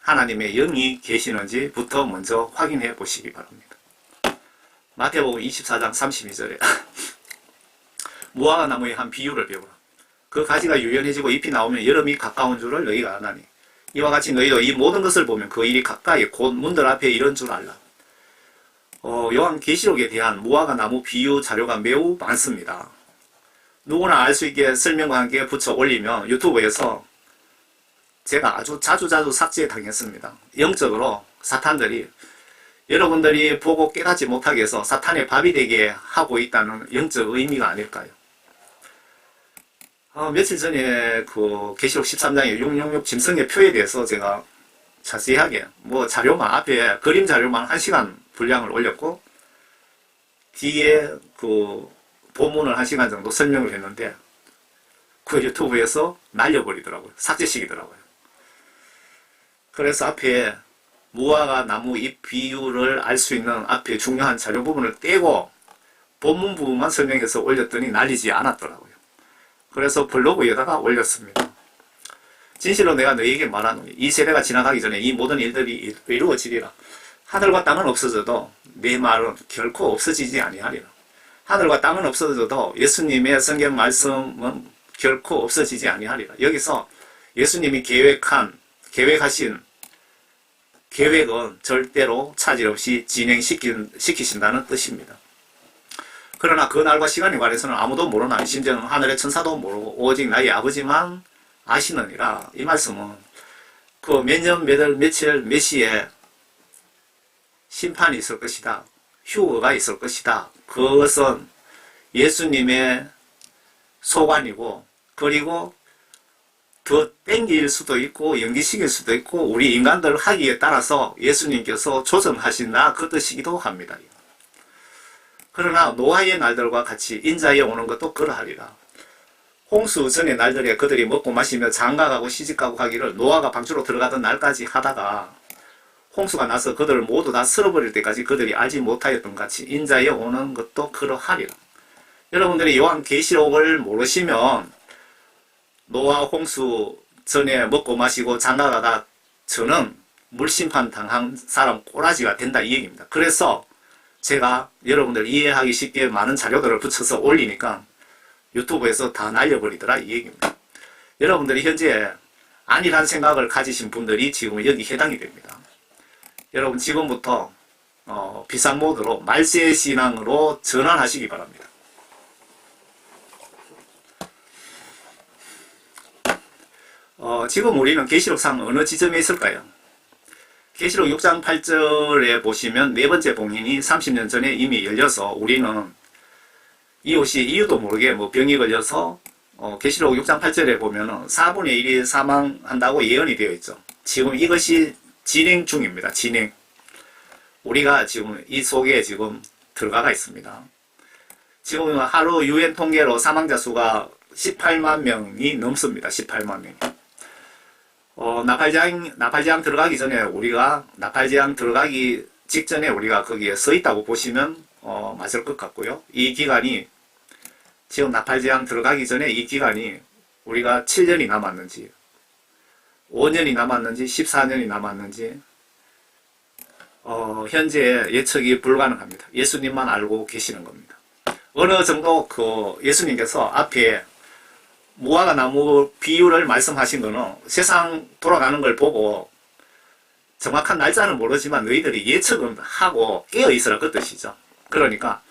하나님의 영이 계시는지부터 먼저 확인해 보시기 바랍니다. 마태복음 24장 32절에 무화과 나무의 한 비유를 배우라. 그 가지가 유연해지고 잎이 나오면 여름이 가까운 줄을 너희가 아나니, 이와 같이 너희도 이 모든 것을 보면 그 일이 가까이 곧 문들 앞에 이런 줄 알라. 요한계시록에 대한 무화과 나무 비유 자료가 매우 많습니다. 누구나 알 수 있게 설명과 함께 붙여 올리면 유튜브에서 제가 아주 자주 삭제 당했습니다. 영적으로 사탄들이 여러분들이 보고 깨닫지 못하게 해서 사탄의 밥이 되게 하고 있다는 영적 의미가 아닐까요? 며칠 전에 그 계시록 13장의 666 짐승의 표에 대해서 제가 자세하게 뭐 자료만 앞에 그림 자료만 1시간 분량을 올렸고, 뒤에 그 본문을 1시간 정도 설명을 했는데 그 유튜브에서 날려버리더라고요. 삭제시키더라고요. 그래서 앞에 무화과 나무 잎 비율을 알 수 있는 앞에 중요한 자료 부분을 떼고 본문 부분만 설명해서 올렸더니 날리지 않았더라고요. 그래서 블로그에다가 올렸습니다. 진실로 내가 너희에게 말하노니 이 세대가 지나가기 전에 이 모든 일들이 이루어지리라. 하늘과 땅은 없어져도 내 말은 결코 없어지지 아니하리라. 하늘과 땅은 없어져도 예수님의 성경 말씀은 결코 없어지지 아니하리라. 여기서 예수님이 계획하신 계획은 절대로 차질 없이 진행시키신다는 뜻입니다. 그러나 그 날과 시간에 관해서는 아무도 모르나 심지어는 하늘의 천사도 모르고 오직 나의 아버지만 아시느니라. 이 말씀은 그 몇 년, 몇 월, 며칠, 몇 시에 심판이 있을 것이다. 휴거가 있을 것이다. 그것은 예수님의 소관이고, 그리고 더 땡길 수도 있고 연기시킬 수도 있고 우리 인간들 하기에 따라서 예수님께서 조정하신다 그 뜻이기도 합니다. 그러나 노아의 날들과 같이 인자에 오는 것도 그러하리라. 홍수 전의 날들에 그들이 먹고 마시며 장가가고 시집가고 하기를 노아가 방주로 들어가던 날까지 하다가 홍수가 나서 그들을 모두 다 쓸어버릴 때까지 그들이 알지 못하였던 같이 인자에 오는 것도 그러하리라. 여러분들이 요한계시록을 모르시면 노아 홍수 전에 먹고 마시고 장가가다 저는 물심판 당한 사람 꼬라지가 된다 이 얘기입니다. 그래서 제가 여러분들 이해하기 쉽게 많은 자료들을 붙여서 올리니까 유튜브에서 다 날려버리더라 이 얘기입니다. 여러분들이 현재 아니란 생각을 가지신 분들이 지금 여기 해당이 됩니다. 여러분 지금부터 비상모드로 말세신앙으로 전환하시기 바랍니다. 지금 우리는 계시록상 어느 지점에 있을까요? 계시록 6장 8절에 보시면 네 번째 봉인이 30년 전에 이미 열려서 우리는 이웃이 이유도 모르게 병이 걸려서 계시록 6장 8절에 보면은 4분의 1이 사망한다고 예언이 되어 있죠. 지금 이것이 진행 중입니다. 진행. 우리가 지금 이 속에 지금 들어가 있습니다. 지금 하루 유엔 통계로 사망자 수가 18만 명이 넘습니다. 18만 명. 나팔지향 들어가기 전에 우리가 나팔지향 들어가기 직전에 우리가 거기에 서 있다고 보시면 맞을 것 같고요. 이 기간이 지금 나팔지향 들어가기 전에 이 기간이 우리가 7년이 남았는지 5년이 남았는지 14년이 남았는지 현재 예측이 불가능합니다. 예수님만 알고 계시는 겁니다. 어느 정도 예수님께서 앞에 무화과 나무 비유를 말씀하신 거는 세상 돌아가는 걸 보고 정확한 날짜는 모르지만 너희들이 예측은 하고 깨어 있으라 그 뜻이죠. 그러니까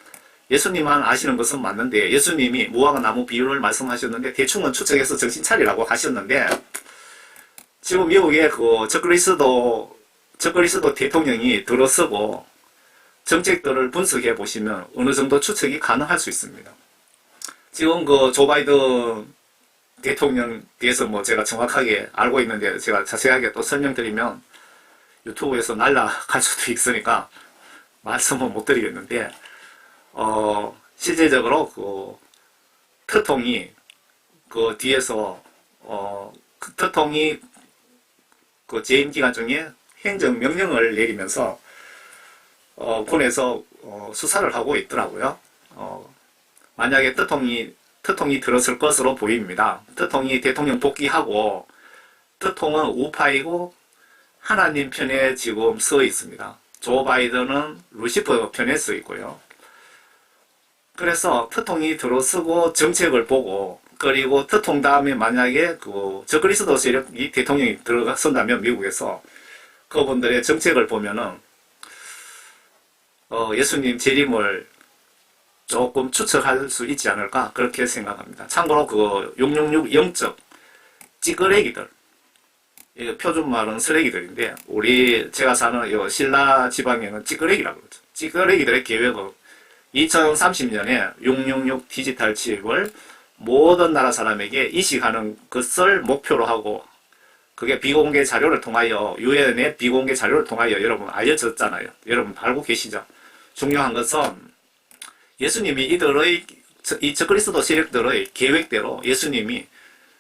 예수님만 아시는 것은 맞는데 예수님이 무화과 나무 비유를 말씀하셨는데 대충은 추측해서 정신 차리라고 하셨는데 지금 미국의 적그리스도 대통령이 들어서고 정책들을 분석해 보시면 어느 정도 추측이 가능할 수 있습니다. 지금 조 바이든 대통령 뒤에서 제가 정확하게 알고 있는데 제가 자세하게 또 설명드리면 유튜브에서 날라갈 수도 있으니까 말씀은 못 드리겠는데 실제적으로特통이 뒤에서特통이 재임 기간 중에 행정 명령을 내리면서 군에서 수사를 하고 있더라고요. 만약에特통이 들었을 것으로 보입니다.特통이 대통령 복귀하고特통은 우파이고 하나님 편에 지금 서 있습니다. 조 바이든은 루시퍼 편에 서 있고요. 그래서特통이 들어서고 정책을 보고 그리고特통 다음에 만약에 적그리스도 세력이 대통령이 들어선다면 미국에서 그분들의 정책을 보면은 예수님 재림을 조금 추측할 수 있지 않을까 그렇게 생각합니다. 참고로 666 영적 찌끄레기들 표준말은 쓰레기들인데 제가 사는 신라 지방에는 찌끄레기라고 그러죠. 찌끄레기들의 계획은 2030년에 666 디지털 칩을 모든 나라 사람에게 이식하는 것을 목표로 하고 그게 비공개 자료를 통하여 유엔의 비공개 자료를 통하여 여러분 알려졌잖아요. 여러분 알고 계시죠? 중요한 것은 예수님이 이 적그리스도 세력들의 계획대로 예수님이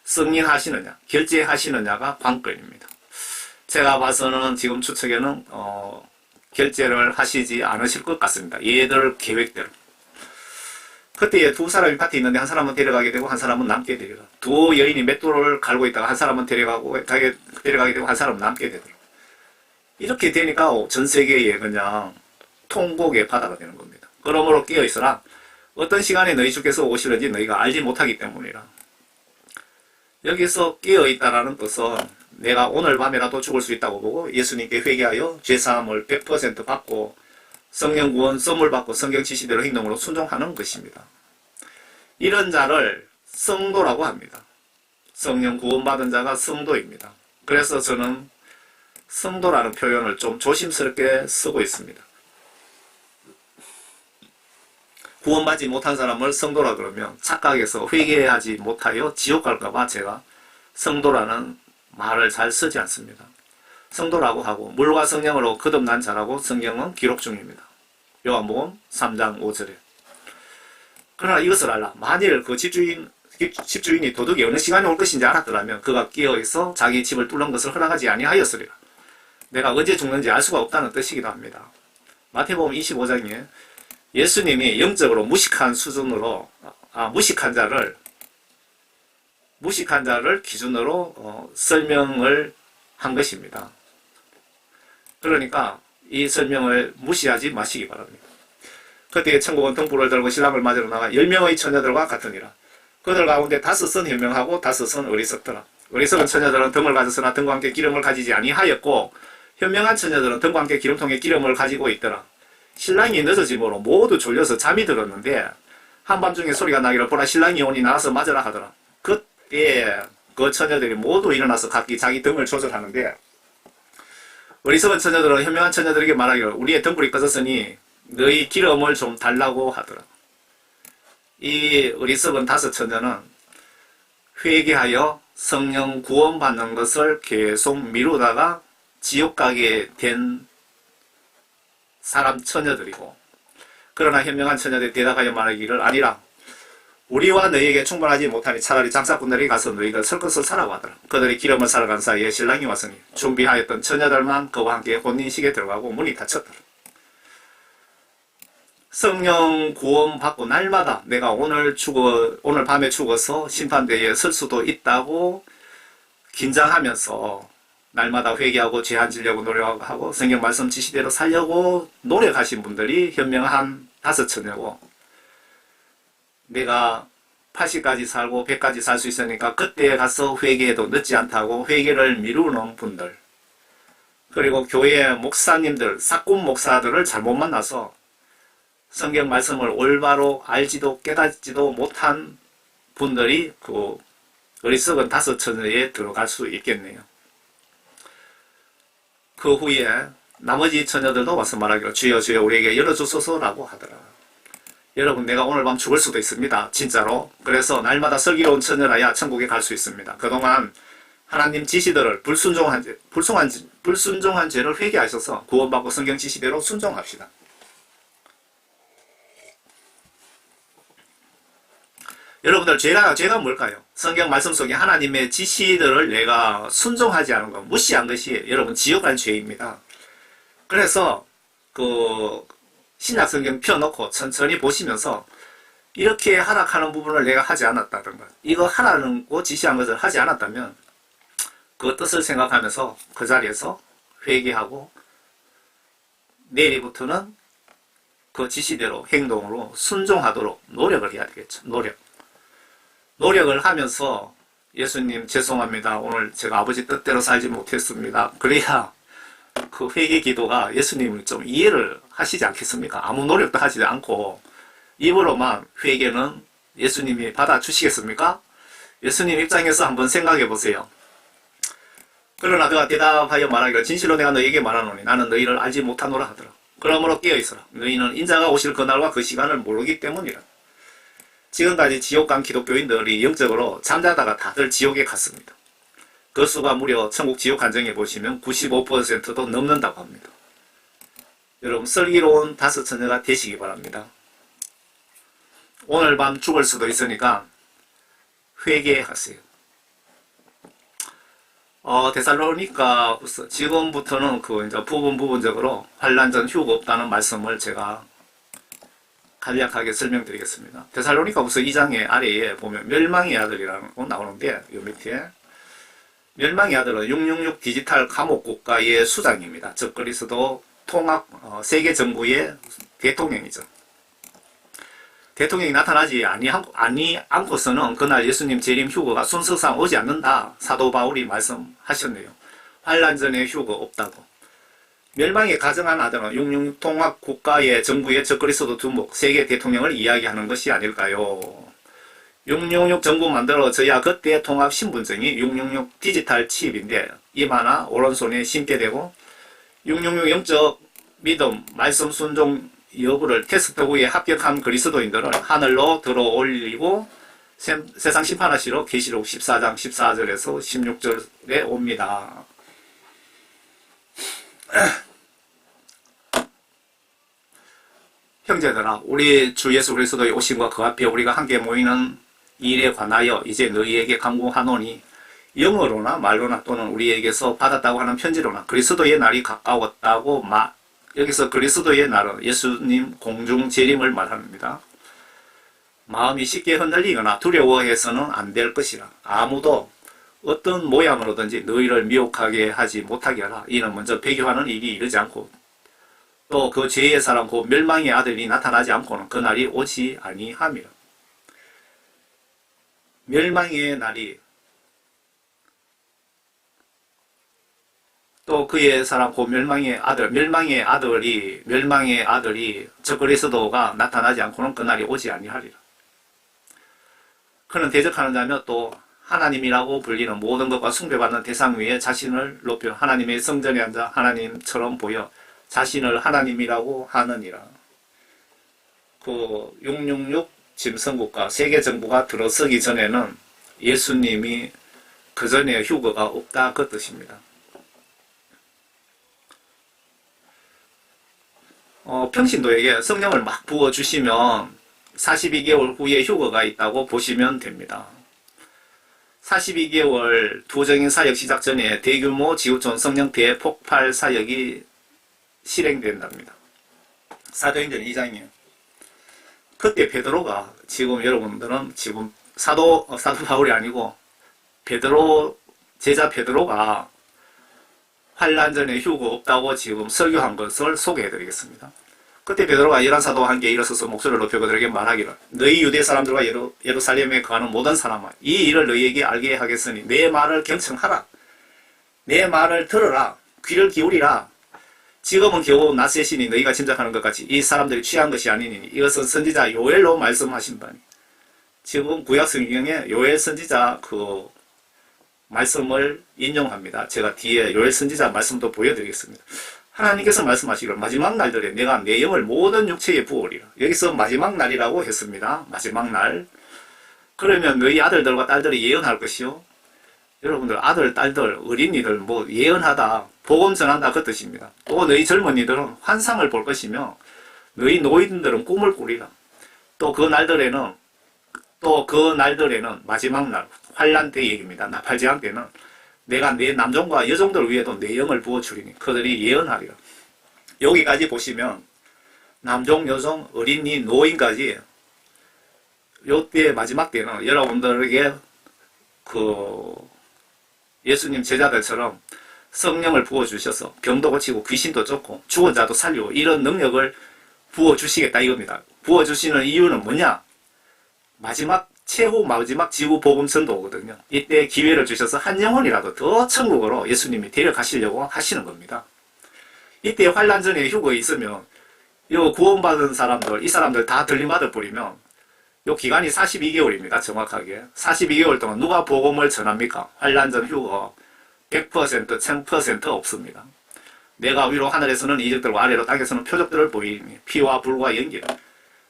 승인하시느냐 결제하시느냐가 관건입니다. 제가 봐서는 지금 추측에는 결제를 하시지 않으실 것 같습니다. 얘들 계획대로. 그때 두 사람이 파티 있는데 한 사람은 데려가게 되고 한 사람은 남게 되고 두 여인이 맷돌을 갈고 있다가 한 사람은 데려가게 되고 한 사람은 남게 되더라고요. 이렇게 되니까 전 세계에 그냥 통곡의 바다가 되는 겁니다. 그러므로 깨어있으라. 어떤 시간에 너희 주께서 오시는지 너희가 알지 못하기 때문이라. 여기서 깨어있다라는 뜻은 내가 오늘 밤에라도 죽을 수 있다고 보고 예수님께 회개하여 죄사함을 100% 받고 성령 구원 선물 받고 성경 지시대로 행동으로 순종하는 것입니다. 이런 자를 성도라고 합니다. 성령 구원 받은 자가 성도입니다. 그래서 저는 성도라는 표현을 좀 조심스럽게 쓰고 있습니다. 구원받지 못한 사람을 성도라 그러면 착각해서 회개하지 못하여 지옥 갈까봐 제가 성도라는 말을 잘 쓰지 않습니다. 성도라고 하고 물과 성령으로 거듭난 자라고 성경은 기록 중입니다. 요한복음 3장 5절에. 그러나 이것을 알라. 만일 집주인이 도둑이 어느 시간에 올 것인지 알았더라면 그가 끼어있어 자기 집을 뚫는 것을 허락하지 아니하였으리라. 내가 언제 죽는지 알 수가 없다는 뜻이기도 합니다. 마태복음 25장에 예수님이 영적으로 무식한 수준으로 무식한 자를 기준으로 설명을 한 것입니다. 그러니까 이 설명을 무시하지 마시기 바랍니다. 그때 천국은 등불을 들고 신랑을 맞으러 나가 10명의 처녀들과 같으니라. 그들 가운데 5은 현명하고 5은 어리석더라. 어리석은 처녀들은 등을 가졌으나 등과 함께 기름을 가지지 아니하였고 현명한 처녀들은 등과 함께 기름통에 기름을 가지고 있더라. 신랑이 늦어짐으로 모두 졸려서 잠이 들었는데 한밤중에 소리가 나기를 보라 신랑이 오니 나와서 맞으라 하더라. 그때 그 처녀들이 모두 일어나서 각기 자기 등을 조절하는데 어리석은 처녀들은 현명한 처녀들에게 말하기를 우리의 등불이 꺼졌으니 너희 기름을 좀 달라고 하더라. 이 어리석은 5 처녀는 회개하여 성령 구원받는 것을 계속 미루다가 지옥 가게 된 사람 처녀들이고 그러나 현명한 처녀들이 대답하여 말하기를 아니라 우리와 너희에게 충분하지 못하니 차라리 장사꾼들이 가서 너희가 설 것을 사라고 하더라. 그들이 기름을 사러 간 사이에 신랑이 왔으니 준비하였던 처녀들만 그와 함께 혼인식에 들어가고 문이 닫혔더라. 성령 구원 받고 날마다 내가 오늘 밤에 죽어서 심판대에 설 수도 있다고 긴장하면서 날마다 회개하고 죄안 지려고 노력하고 성경 말씀 지시대로 살려고 노력하신 분들이 현명한 5 처녀고 내가 80까지 살고 100까지 살 수 있으니까 그때 가서 회개해도 늦지 않다고 회개를 미루는 분들 그리고 교회 목사님들, 사꾼 목사들을 잘못 만나서 성경 말씀을 올바로 알지도 깨닫지도 못한 분들이 그 어리석은 5 처녀에 들어갈 수 있겠네요. 그 후에 나머지 처녀들도 와서 말하기를 주여 주여 우리에게 열어주소서라고 하더라. 여러분 내가 오늘 밤 죽을 수도 있습니다. 진짜로. 그래서 날마다 슬기로운 처녀라야 천국에 갈 수 있습니다. 그동안 하나님 지시들을 불순종한 죄를 회개하셔서 구원받고 성경 지시대로 순종합시다. 여러분들 죄가 뭘까요? 성경 말씀 속에 하나님의 지시들을 내가 순종하지 않은 것, 무시한 것이 여러분 지옥 갈 죄입니다. 그래서 그 신약 성경 펴놓고 천천히 보시면서 이렇게 하락하는 부분을 내가 하지 않았다든가 이거 하라고 지시한 것을 하지 않았다면 그 뜻을 생각하면서 그 자리에서 회개하고 내일부터는 그 지시대로 행동으로 순종하도록 노력을 해야 되겠죠. 노력을 하면서 예수님 죄송합니다. 오늘 제가 아버지 뜻대로 살지 못했습니다. 그래야 그 회개 기도가 예수님을 좀 이해를 하시지 않겠습니까? 아무 노력도 하지 않고 입으로만 회개는 예수님이 받아주시겠습니까? 예수님 입장에서 한번 생각해 보세요. 그러나 그가 대답하여 말하기를 진실로 내가 너희에게 말하노니 나는 너희를 알지 못하노라 하더라. 그러므로 깨어있어라. 너희는 인자가 오실 그날과 그 시간을 모르기 때문이라. 지금까지 지옥 간 기독교인들이 영적으로 잠자다가 다들 지옥에 갔습니다. 그 수가 무려 천국 지옥 간정해 보시면 95%도 넘는다고 합니다. 여러분 슬기로운 5 처녀가 되시기 바랍니다. 오늘 밤 죽을 수도 있으니까 회개하세요. 데살로니가 지금부터는 이제 부분적으로 환난 전 휴가 없다는 말씀을 제가 간략하게 설명드리겠습니다. 데살로니가후서 2장의 아래에 보면 멸망의 아들이라는 거 나오는데 요 밑에 멸망의 아들은 666 디지털 감옥 국가의 수장입니다. 즉 그리스도 통합 세계 정부의 대통령이죠. 대통령이 나타나지 않고서는 그날 예수님 재림 휴거가 순서상 오지 않는다. 사도 바울이 말씀하셨네요. 환란 전에 휴거 없다고. 멸망에 가정한 아들은 666 통합 국가의 정부의 적 그리스도 두목 세계 대통령을 이야기하는 것이 아닐까요? 666 정부 만들어져야 그때 통합 신분증이 666 디지털 칩인데 입 하나 오른손에 심게 되고 666 영적 믿음 말씀 순종 여부를 테스트 후에 합격한 그리스도인들을 하늘로 들어올리고 세상 심판하시러 계시록 14장 14절에서 16절에 옵니다. 형제들아 우리 주 예수 그리스도의 오심과 그 앞에 우리가 함께 모이는 일에 관하여 이제 너희에게 강구하노니 영어로나 말로나 또는 우리에게서 받았다고 하는 편지로나 그리스도의 날이 가까웠다고 여기서 그리스도의 날은 예수님 공중 재림을 말합니다. 마음이 쉽게 흔들리거나 두려워해서는 안 될 것이라. 아무도 어떤 모양으로든지 너희를 미혹하게 하지 못하게 하라. 이는 먼저 배교하는 일이 이르지 않고 또 그 죄의 사람 곧 멸망의 아들이 나타나지 않고는 그날이 오지 아니함이라. 멸망의 날이 또 그의 사람 그 멸망의 아들이 적그리스도가 나타나지 않고는 그날이 오지 아니하리라. 그는 대적하는 자며 또 하나님이라고 불리는 모든 것과 숭배받는 대상 위에 자신을 높여 하나님의 성전에 앉아 하나님처럼 보여 자신을 하나님이라고 하느니라. 그 666 짐승국가 세계정부가 들어서기 전에는 예수님이 그 전에 휴거가 없다 그 뜻입니다. 평신도에게 성령을 막 부어주시면 42개월 후에 휴거가 있다고 보시면 됩니다. 42개월 투정인 사역 시작 전에 대규모 지구촌 성령 대폭발 사역이 실행된답니다. 사도행전 2장이에요. 그때 베드로가 지금 여러분들은 지금 사도 바울이 아니고 제자 베드로가 환란 전에 휴거 없다고 지금 설교한 것을 소개해 드리겠습니다. 그때 베드로가 열한 사도와 함께 일어서서 목소리를 높여 그들에게 말하기를 너희 유대 사람들과 예루살렘에 거하는 모든 사람아 이 일을 너희에게 알게 하겠으니 내 말을 경청하라. 내 말을 들으라. 귀를 기울이라. 지금은 겨우 낯세시니 너희가 짐작하는 것 같이 이 사람들이 취한 것이 아니니 이것은 선지자 요엘로 말씀하신 바니. 지금 구약 성경에 요엘 선지자 그 말씀을 인용합니다. 제가 뒤에 요엘 선지자 말씀도 보여드리겠습니다. 하나님께서 말씀하시기를 마지막 날들에 내가 내 영을 모든 육체에 부으리라. 여기서 마지막 날이라고 했습니다. 마지막 날. 그러면 너희 아들들과 딸들이 예언할 것이요. 여러분들 아들, 딸들, 어린이들 뭐 예언하다, 복음 전한다 그 뜻입니다. 또 너희 젊은이들은 환상을 볼 것이며 너희 노인들은 꿈을 꾸리라. 또 그 날들에는 마지막 날 환란 때 얘기입니다. 나팔제한 때는 내가 내 남종과 여종들을 위해도 내 영을 부어주리니 그들이 예언하리라. 여기까지 보시면 남종, 여종, 어린이, 노인까지 요때 마지막 때는 여러분들에게 그 예수님 제자들처럼 성령을 부어주셔서 병도 고치고 귀신도 쫓고 죽은 자도 살리고 이런 능력을 부어주시겠다 이겁니다. 부어주시는 이유는 뭐냐? 최후 마지막 지구 복음 전도거든요. 이때 기회를 주셔서 한 영혼이라도 더 천국으로 예수님이 데려가시려고 하시는 겁니다. 이때 환란 전에 휴거에 있으면 요 구원받은 사람들, 이 사람들 다 들림받을 뿌리면 요 기간이 42개월입니다. 정확하게. 42개월 동안 누가 복음을 전합니까? 환란 전 휴거 100%, 1000% 없습니다. 내가 위로 하늘에서는 이적들과 아래로 땅에서는 표적들을 보이니 피와 불과 연기라.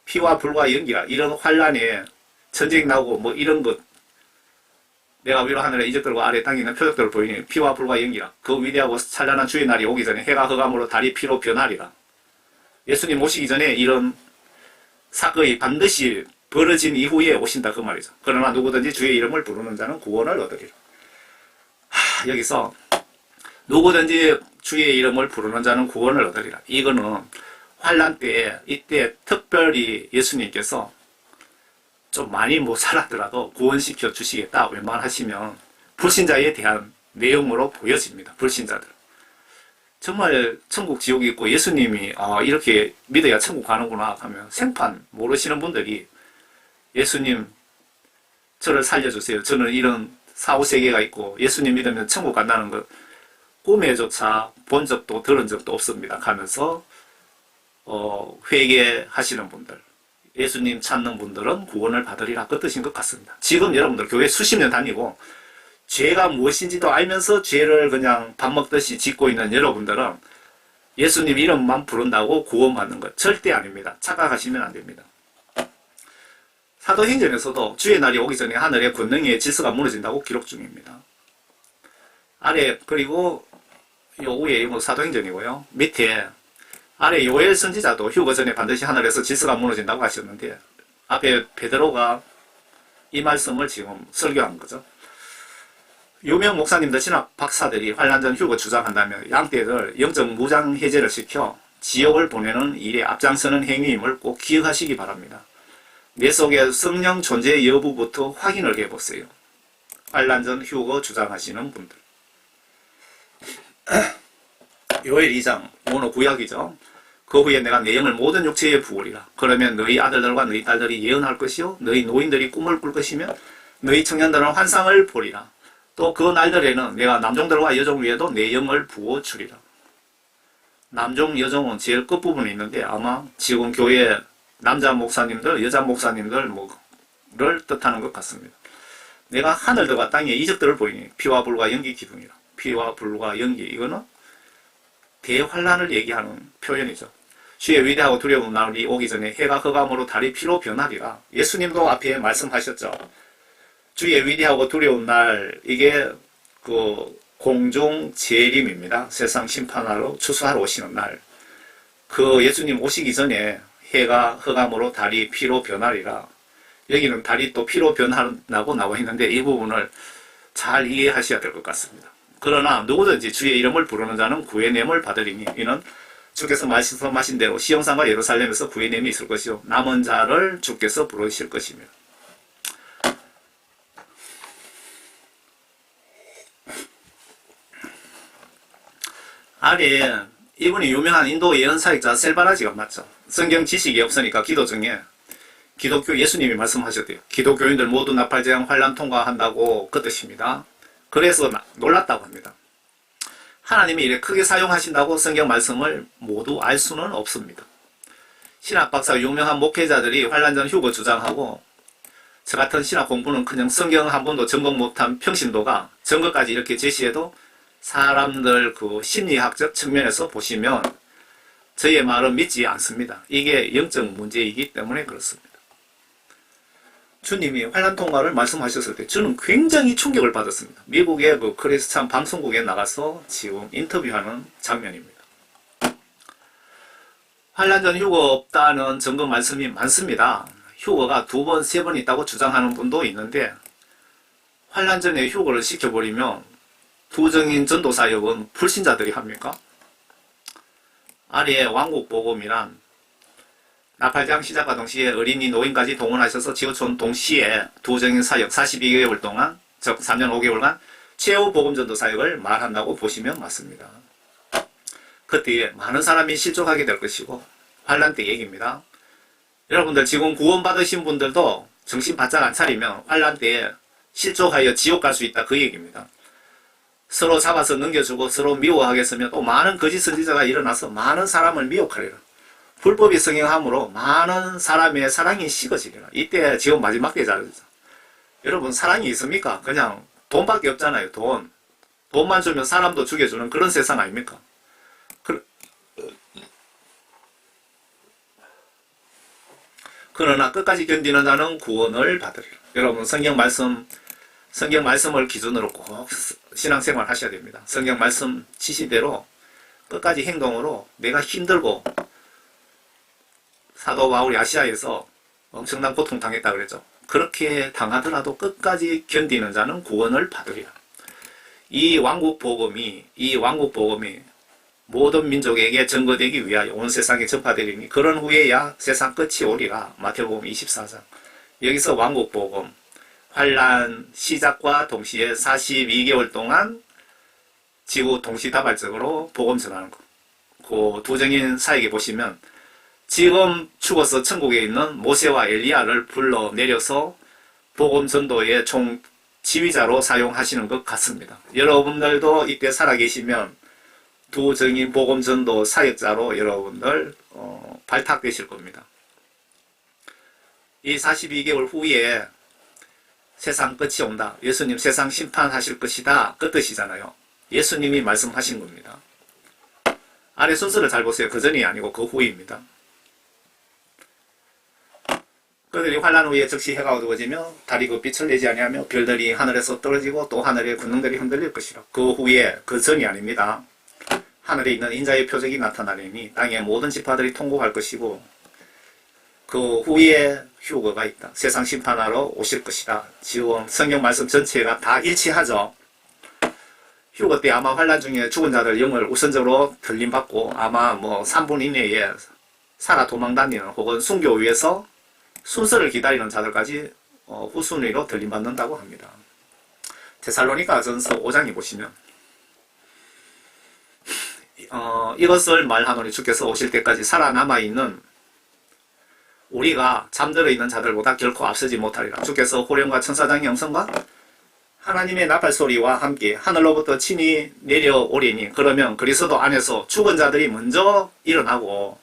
피와 불과 연기라. 이런 환란에 전쟁 나오고 뭐 이런 것 내가 위로 하늘에 이적들과 아래 땅에 있는 표적들을 보이니 피와 불과 연기라. 그 위대하고 찬란한 주의 날이 오기 전에 해가 흑암으로 달이 피로 변하리라. 예수님 오시기 전에 이런 사건이 반드시 벌어진 이후에 오신다 그 말이죠. 그러나 누구든지 주의 이름을 부르는 자는 구원을 얻으리라. 여기서 누구든지 주의 이름을 부르는 자는 구원을 얻으리라. 이거는 환란 때에 이때 특별히 예수님께서 좀 많이 못 살았더라도 구원시켜 주시겠다 웬만하시면 불신자에 대한 내용으로 보여집니다. 불신자들. 정말 천국 지옥이 있고 예수님이 이렇게 믿어야 천국 가는구나 하면 생판 모르시는 분들이 예수님 저를 살려주세요. 저는 이런 사후세계가 있고 예수님 믿으면 천국 간다는 것 꿈에조차 본 적도 들은 적도 없습니다. 하면서 회개하시는 분들 예수님 찾는 분들은 구원을 받으리라 그 뜻인 것 같습니다. 지금 여러분들 교회 수십 년 다니고 죄가 무엇인지도 알면서 죄를 그냥 밥 먹듯이 짓고 있는 여러분들은 예수님 이름만 부른다고 구원받는 것 절대 아닙니다. 착각하시면 안 됩니다. 사도행전에서도 주의 날이 오기 전에 하늘의 권능의 질서가 무너진다고 기록 중입니다. 아래 그리고 요 위에 이거 사도행전이고요. 밑에 아래 요엘 선지자도 휴거 전에 반드시 하늘에서 질서가 무너진다고 하셨는데 앞에 베드로가 이 말씀을 지금 설교한 거죠. 유명 목사님들 신학 박사들이 환란 전 휴거 주장한다면 양떼들 영적 무장 해제를 시켜 지옥을 보내는 일에 앞장서는 행위임을 꼭 기억하시기 바랍니다. 내 속에 성령 존재 여부부터 확인을 해보세요. 환란 전 휴거 주장하시는 분들. 요엘 2장 오늘 구약이죠. 그 후에 내가 내 영을 모든 육체에 부으리라. 그러면 너희 아들들과 너희 딸들이 예언할 것이요 너희 노인들이 꿈을 꿀 것이며 너희 청년들은 환상을 보리라. 또 그 날들에는 내가 남종들과 여종 위에도 내 영을 부어주리라. 남종, 여종은 제일 끝부분에 있는데 아마 지금 교회 남자 목사님들, 여자 목사님들 를 뜻하는 것 같습니다. 내가 하늘들과 땅의 이적들을 보이니 피와 불과 연기 기둥이라. 피와 불과 연기, 이거는 대환란을 얘기하는 표현이죠. 주의 위대하고 두려운 날이 오기 전에 해가 흑암으로 달이 피로 변하리라. 예수님도 앞에 말씀하셨죠. 주의 위대하고 두려운 날, 이게 그 공중 재림입니다. 세상 심판하러 추수하러 오시는 날. 그 예수님 오시기 전에 해가 흑암으로 달이 피로 변하리라. 여기는 달이 또 피로 변한다고 나와 있는데 이 부분을 잘 이해하셔야 될 것 같습니다. 그러나 누구든지 주의 이름을 부르는 자는 구의 냄을 받으리니 이는 주께서 말씀하신 대로 시온산과 예루살렘에서 구의 냄이 있을 것이요 남은 자를 주께서 부르실 것이며. 아래 이분이 유명한 인도 예언사역자 셀바라지가 맞죠. 성경 지식이 없으니까 기도 중에 기독교 예수님이 말씀하셨대요. 기독교인들 모두 나팔재앙 환란 통과한다고 그 뜻입니다. 그래서 놀랐다고 합니다. 하나님이 이렇게 크게 사용하신다고 성경 말씀을 모두 알 수는 없습니다. 신학 박사 유명한 목회자들이 환란 전 휴거 주장하고 저 같은 신학 공부는 그냥 성경 한 번도 전공 못한 평신도가 증거까지 이렇게 제시해도 사람들 그 심리학적 측면에서 보시면 저의 말은 믿지 않습니다. 이게 영적 문제이기 때문에 그렇습니다. 주님이 환란 통과를 말씀하셨을 때 저는 굉장히 충격을 받았습니다. 미국의 그 크리스찬 방송국에 나가서 지금 인터뷰하는 장면입니다. 환란 전 휴거 없다는 증거 말씀이 많습니다. 휴거가 2번, 3번 있다고 주장하는 분도 있는데 환란 전에 휴거를 시켜버리면 부정인 전도사역은 불신자들이 합니까? 아래의 왕국복음이란 나팔장 시작과 동시에 어린이 노인까지 동원하셔서 지구촌 동시에 부정인 사역 42개월 동안, 즉 3년 5개월간 최후 복음전도 사역을 말한다고 보시면 맞습니다. 그때 많은 사람이 실족하게 될 것이고 환란 때 얘기입니다. 여러분들 지금 구원받으신 분들도 정신 바짝 안 차리면 환란 때에 실족하여 지옥 갈 수 있다, 그 얘기입니다. 서로 잡아서 넘겨주고 서로 미워하겠으면 또 많은 거짓 선지자가 일어나서 많은 사람을 미혹하리라. 불법이 성행함으로 많은 사람의 사랑이 식어지리라. 이때 지금 마지막 때잖아요. 여러분 사랑이 있습니까? 그냥 돈밖에 없잖아요. 돈만 주면 사람도 죽여주는 그런 세상 아닙니까? 그러나 끝까지 견디는 자는 구원을 받으리라. 여러분 성경 말씀을 기준으로 꼭 신앙생활 하셔야 됩니다. 성경 말씀 지시대로 끝까지 행동으로 내가 힘들고 사도 바울이 아시아에서 엄청난 고통 당했다 그랬죠. 그렇게 당하더라도 끝까지 견디는 자는 구원을 받으리라. 이 왕국 복음이 모든 민족에게 증거되기 위하여 온 세상에 전파되리니 그런 후에야 세상 끝이 오리라. 마태복음 24장. 여기서 왕국 복음 환란 시작과 동시에 42개월 동안 지구 동시다발적으로 복음 전하는 것. 그 두정인 사역에 보시면 지금 죽어서 천국에 있는 모세와 엘리야를 불러내려서 복음 전도의 총 지휘자로 사용하시는 것 같습니다. 여러분들도 이때 살아계시면 두정인 복음 전도 사역자로 여러분들 발탁되실 겁니다. 이 42개월 후에 세상 끝이 온다. 예수님 세상 심판하실 것이다. 그 뜻이잖아요. 예수님이 말씀하신 겁니다. 아래 순서를 잘 보세요. 그 전이 아니고 그 후입니다. 그들이 환란 후에 즉시 해가 어두워지며 달이 그 빛을 내지 아니하며 별들이 하늘에서 떨어지고 또 하늘의 군능들이 흔들릴 것이라. 그 후에 그 전이 아닙니다. 하늘에 있는 인자의 표적이 나타나리니 땅의 모든 지파들이 통곡할 것이고 그 후에 휴거가 있다. 세상 심판하러 오실 것이다. 지금 성경 말씀 전체가 다 일치하죠. 휴거 때 아마 환란 중에 죽은 자들 영을 우선적으로 들림받고 아마 3분 이내에 살아 도망다니는 혹은 순교 위에서 순서를 기다리는 자들까지 후순위로 들림받는다고 합니다. 데살로니가 전서 5장에 보시면 이것을 말하노니 주께서 오실 때까지 살아남아있는 우리가 잠들어 있는 자들보다 결코 앞서지 못하리라. 주께서 호령과 천사장의 음성과 하나님의 나팔 소리와 함께 하늘로부터 친히 내려오리니 그러면 그리스도 안에서 죽은 자들이 먼저 일어나고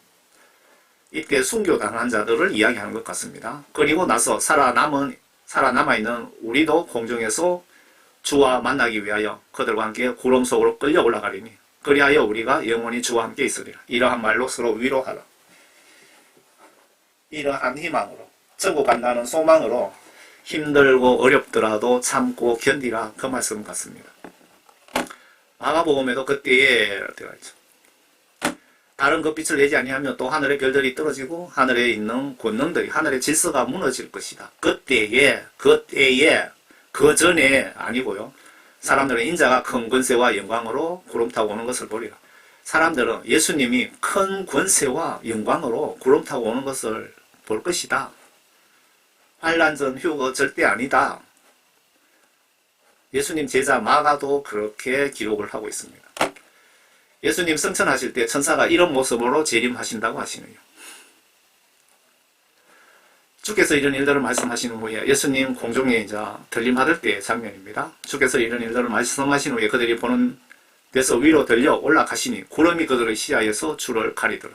이때 순교당한 자들을 이야기하는 것 같습니다. 그리고 나서 살아남아있는 우리도 공중에서 주와 만나기 위하여 그들과 함께 구름 속으로 끌려 올라가리니 그리하여 우리가 영원히 주와 함께 있으리라. 이러한 말로 서로 위로하라. 이러한 희망으로 천국 간다는 소망으로 힘들고 어렵더라도 참고 견디라. 그 말씀 같습니다. 마가복음에도 그때에 되어 있죠. 다른 그 빛을 내지 아니하면 또 하늘의 별들이 떨어지고 하늘에 있는 권능들이 하늘의 질서가 무너질 것이다. 그때에 그 전에 아니고요. 사람들은 인자가 큰 권세와 영광으로 구름 타고 오는 것을 보리라. 사람들은 예수님이 큰 권세와 영광으로 구름 타고 오는 것을 볼 것이다. 환난 전 휴거 절대 아니다. 예수님 제자 마가도 그렇게 기록을 하고 있습니다. 예수님 승천하실 때 천사가 이런 모습으로 재림하신다고 하시네요. 주께서 이런 일들을 말씀하신 후에 예수님 공중에 이제 들림받을 때의 장면입니다. 주께서 이런 일들을 말씀하신 후에 그들이 보는 데서 위로 들려 올라가시니 구름이 그들의 시야에서 주를 가리더라.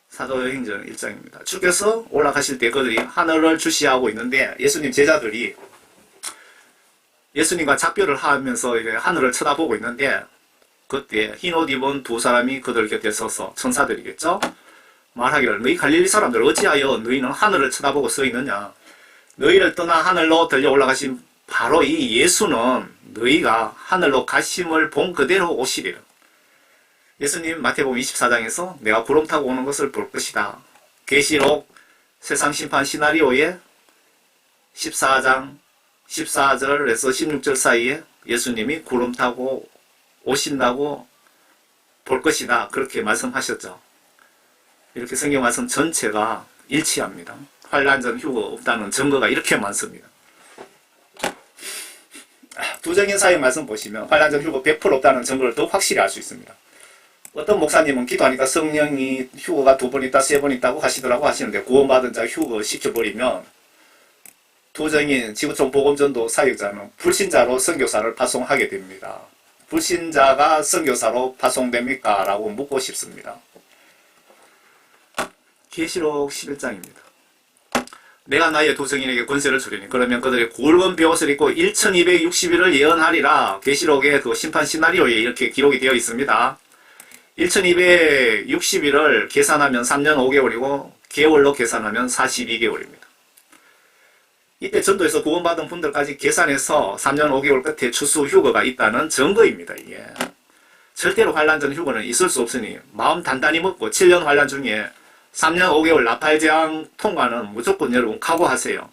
사도행전 1장입니다. 주께서 올라가실 때 그들이 하늘을 주시하고 있는데 예수님 제자들이 예수님과 작별을 하면서 하늘을 쳐다보고 있는데 그때 흰옷 입은 두 사람이 그들 곁에 서서 천사들이겠죠? 말하기를 너희 갈릴리 사람들 어찌하여 너희는 하늘을 쳐다보고 서 있느냐? 너희를 떠나 하늘로 들려 올라가신 바로 이 예수는 너희가 하늘로 가심을 본 그대로 오시리라. 예수님 마태복음 24장에서 내가 구름 타고 오는 것을 볼 것이다. 계시록 세상 심판 시나리오의 14장 14절에서 16절 사이에 예수님이 구름 타고 오신다고 볼 것이다. 그렇게 말씀하셨죠. 이렇게 성경 말씀 전체가 일치합니다. 환난 전 휴거 없다는 증거가 이렇게 많습니다. 두정인 사의 말씀 보시면 환난 전 휴거 100% 없다는 증거를 더 확실히 알 수 있습니다. 어떤 목사님은 기도하니까 성령이 휴거가 2번 있다 3번 있다고 하시더라고 하시는데 구원받은 자 휴거 시켜버리면 두정인 지구촌 복음전도 사역자는 불신자로 선교사를 파송하게 됩니다. 불신자가 선교사로 파송됩니까? 라고 묻고 싶습니다. 계시록 11장입니다. 내가 나의 도성인에게 권세를 주리니 그러면 그들이 굵은 벼옷을 입고 1260일을 예언하리라. 계시록의 그 심판 시나리오에 이렇게 기록이 되어 있습니다. 1260일을 계산하면 3년 5개월이고 개월로 계산하면 42개월입니다. 이때 전도에서 구원받은 분들까지 계산해서 3년 5개월 끝에 추수 휴거가 있다는 증거입니다. 이게 절대로 환난 전 휴거는 있을 수 없으니 마음 단단히 먹고 7년 환난 중에 3년 5개월 나팔제왕 통과는 무조건 여러분 각오하세요.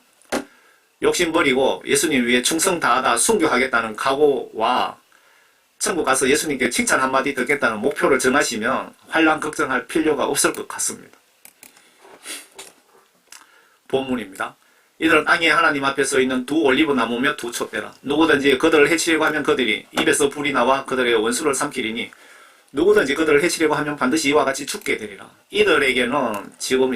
욕심 버리고 예수님 위해 충성 다하다 순교하겠다는 각오와 천국 가서 예수님께 칭찬 한마디 듣겠다는 목표를 정하시면 환난 걱정할 필요가 없을 것 같습니다. 본문입니다. 이들은 땅에 하나님 앞에 서 있는 두 올리브 나무며 두 촛대라. 누구든지 그들을 해치려고 하면 그들이 입에서 불이 나와 그들의 원수를 삼키리니 누구든지 그들을 해치려고 하면 반드시 이와 같이 죽게 되리라. 이들에게는 지금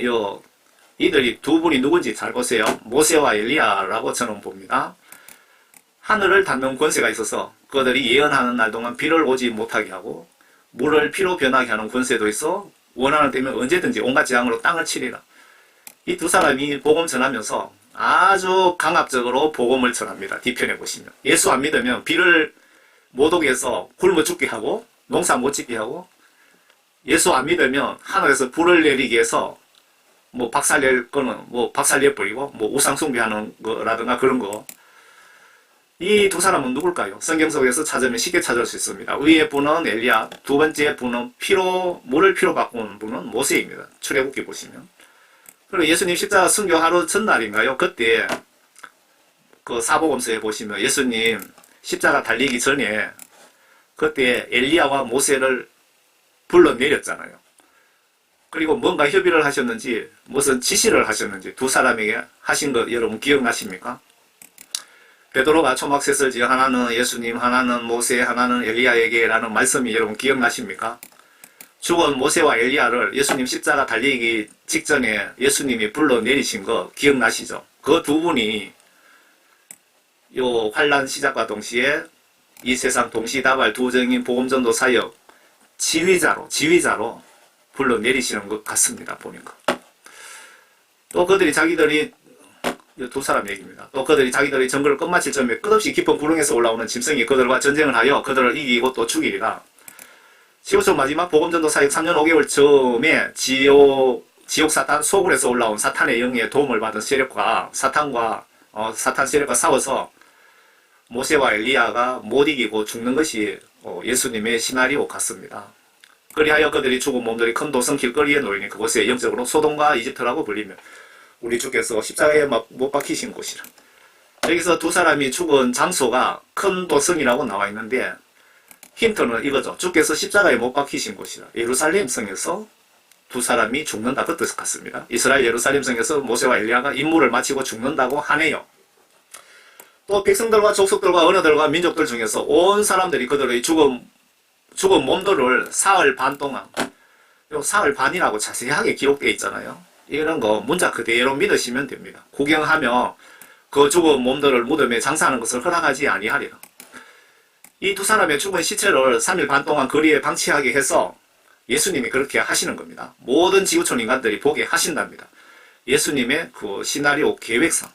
이들이 두 분이 누군지 잘 보세요. 모세와 엘리야라고 저는 봅니다. 하늘을 닫는 권세가 있어서 그들이 예언하는 날 동안 비를 오지 못하게 하고 물을 피로 변하게 하는 권세도 있어 원하는 때면 언제든지 온갖 재앙으로 땅을 치리라. 이 두 사람이 복음 전하면서 아주 강압적으로 복음을 전합니다. 뒤편에 보시면 예수 안 믿으면 비를 못 오게 해서 굶어 죽게 하고 농사 못 짓게 하고 예수 안 믿으면 하늘에서 불을 내리게 해서 뭐 박살낼 거는 뭐 박살내버리고 뭐 우상 숭배하는 거라든가 그런 거. 이 두 사람은 누굴까요? 성경 속에서 찾으면 쉽게 찾을 수 있습니다. 위에 분은 엘리야, 두 번째 분은 물을 피로 바꾼 분은 모세입니다. 출애굽기 보시면. 그리고 예수님 십자가 순교 하루 전날인가요? 그때 그 사복음서에 보시면 예수님 십자가 달리기 전에 그때 엘리야와 모세를 불러내렸잖아요. 그리고 뭔가 협의를 하셨는지 무슨 지시를 하셨는지 두 사람에게 하신 거 여러분 기억나십니까? 베드로가 초막셋을 지어 하나는 예수님, 하나는 모세, 하나는 엘리야에게 라는 말씀이 여러분 기억나십니까? 죽은 모세와 엘리야를 예수님 십자가 달리기 직전에 예수님이 불러내리신 거 기억나시죠? 그 두 분이 요 환란 시작과 동시에 이 세상 동시다발 두정인 복음전도 사역 지휘자로 불러내리시는 것 같습니다. 보니까. 또 그들이 자기들이 두 사람 얘기입니다. 또 그들이 자기들이 정글을 끝마칠 점에 끝없이 깊은 구렁에서 올라오는 짐승이 그들과 전쟁을 하여 그들을 이기고 또 죽이리라. 지구촌 마지막 복음전도 사역 3년 5개월 즈음에 지옥 사탄 소굴에서 올라온 사탄의 영의 도움을 받은 세력과 사탄 세력과 싸워서 모세와 엘리야가 못 이기고 죽는 것이 예수님의 시나리오 같습니다. 그리하여 그들이 죽은 몸들이 큰 도성 길거리에 놓이니 그곳에 영적으로 소돔과 이집트라고 불리며 우리 주께서 십자가에 못 박히신 곳이라. 여기서 두 사람이 죽은 장소가 큰 도성이라고 나와 있는데 힌트는 이거죠. 주께서 십자가에 못 박히신 곳이라. 예루살렘 성에서 두 사람이 죽는다 그 뜻 같습니다. 이스라엘 예루살렘 성에서 모세와 엘리야가 임무를 마치고 죽는다고 하네요. 또 백성들과 족속들과 언어들과 민족들 중에서 온 사람들이 그들의 죽은 몸들을 사흘 반 동안, 요 사흘 반이라고 자세하게 기록되어 있잖아요. 이런 거 문자 그대로 믿으시면 됩니다. 구경하며 그 죽은 몸들을 무덤에 장사하는 것을 허락하지 아니하리라. 이 두 사람의 죽은 시체를 3일 반 동안 거리에 방치하게 해서 예수님이 그렇게 하시는 겁니다. 모든 지구촌 인간들이 보게 하신답니다. 예수님의 그 시나리오 계획상.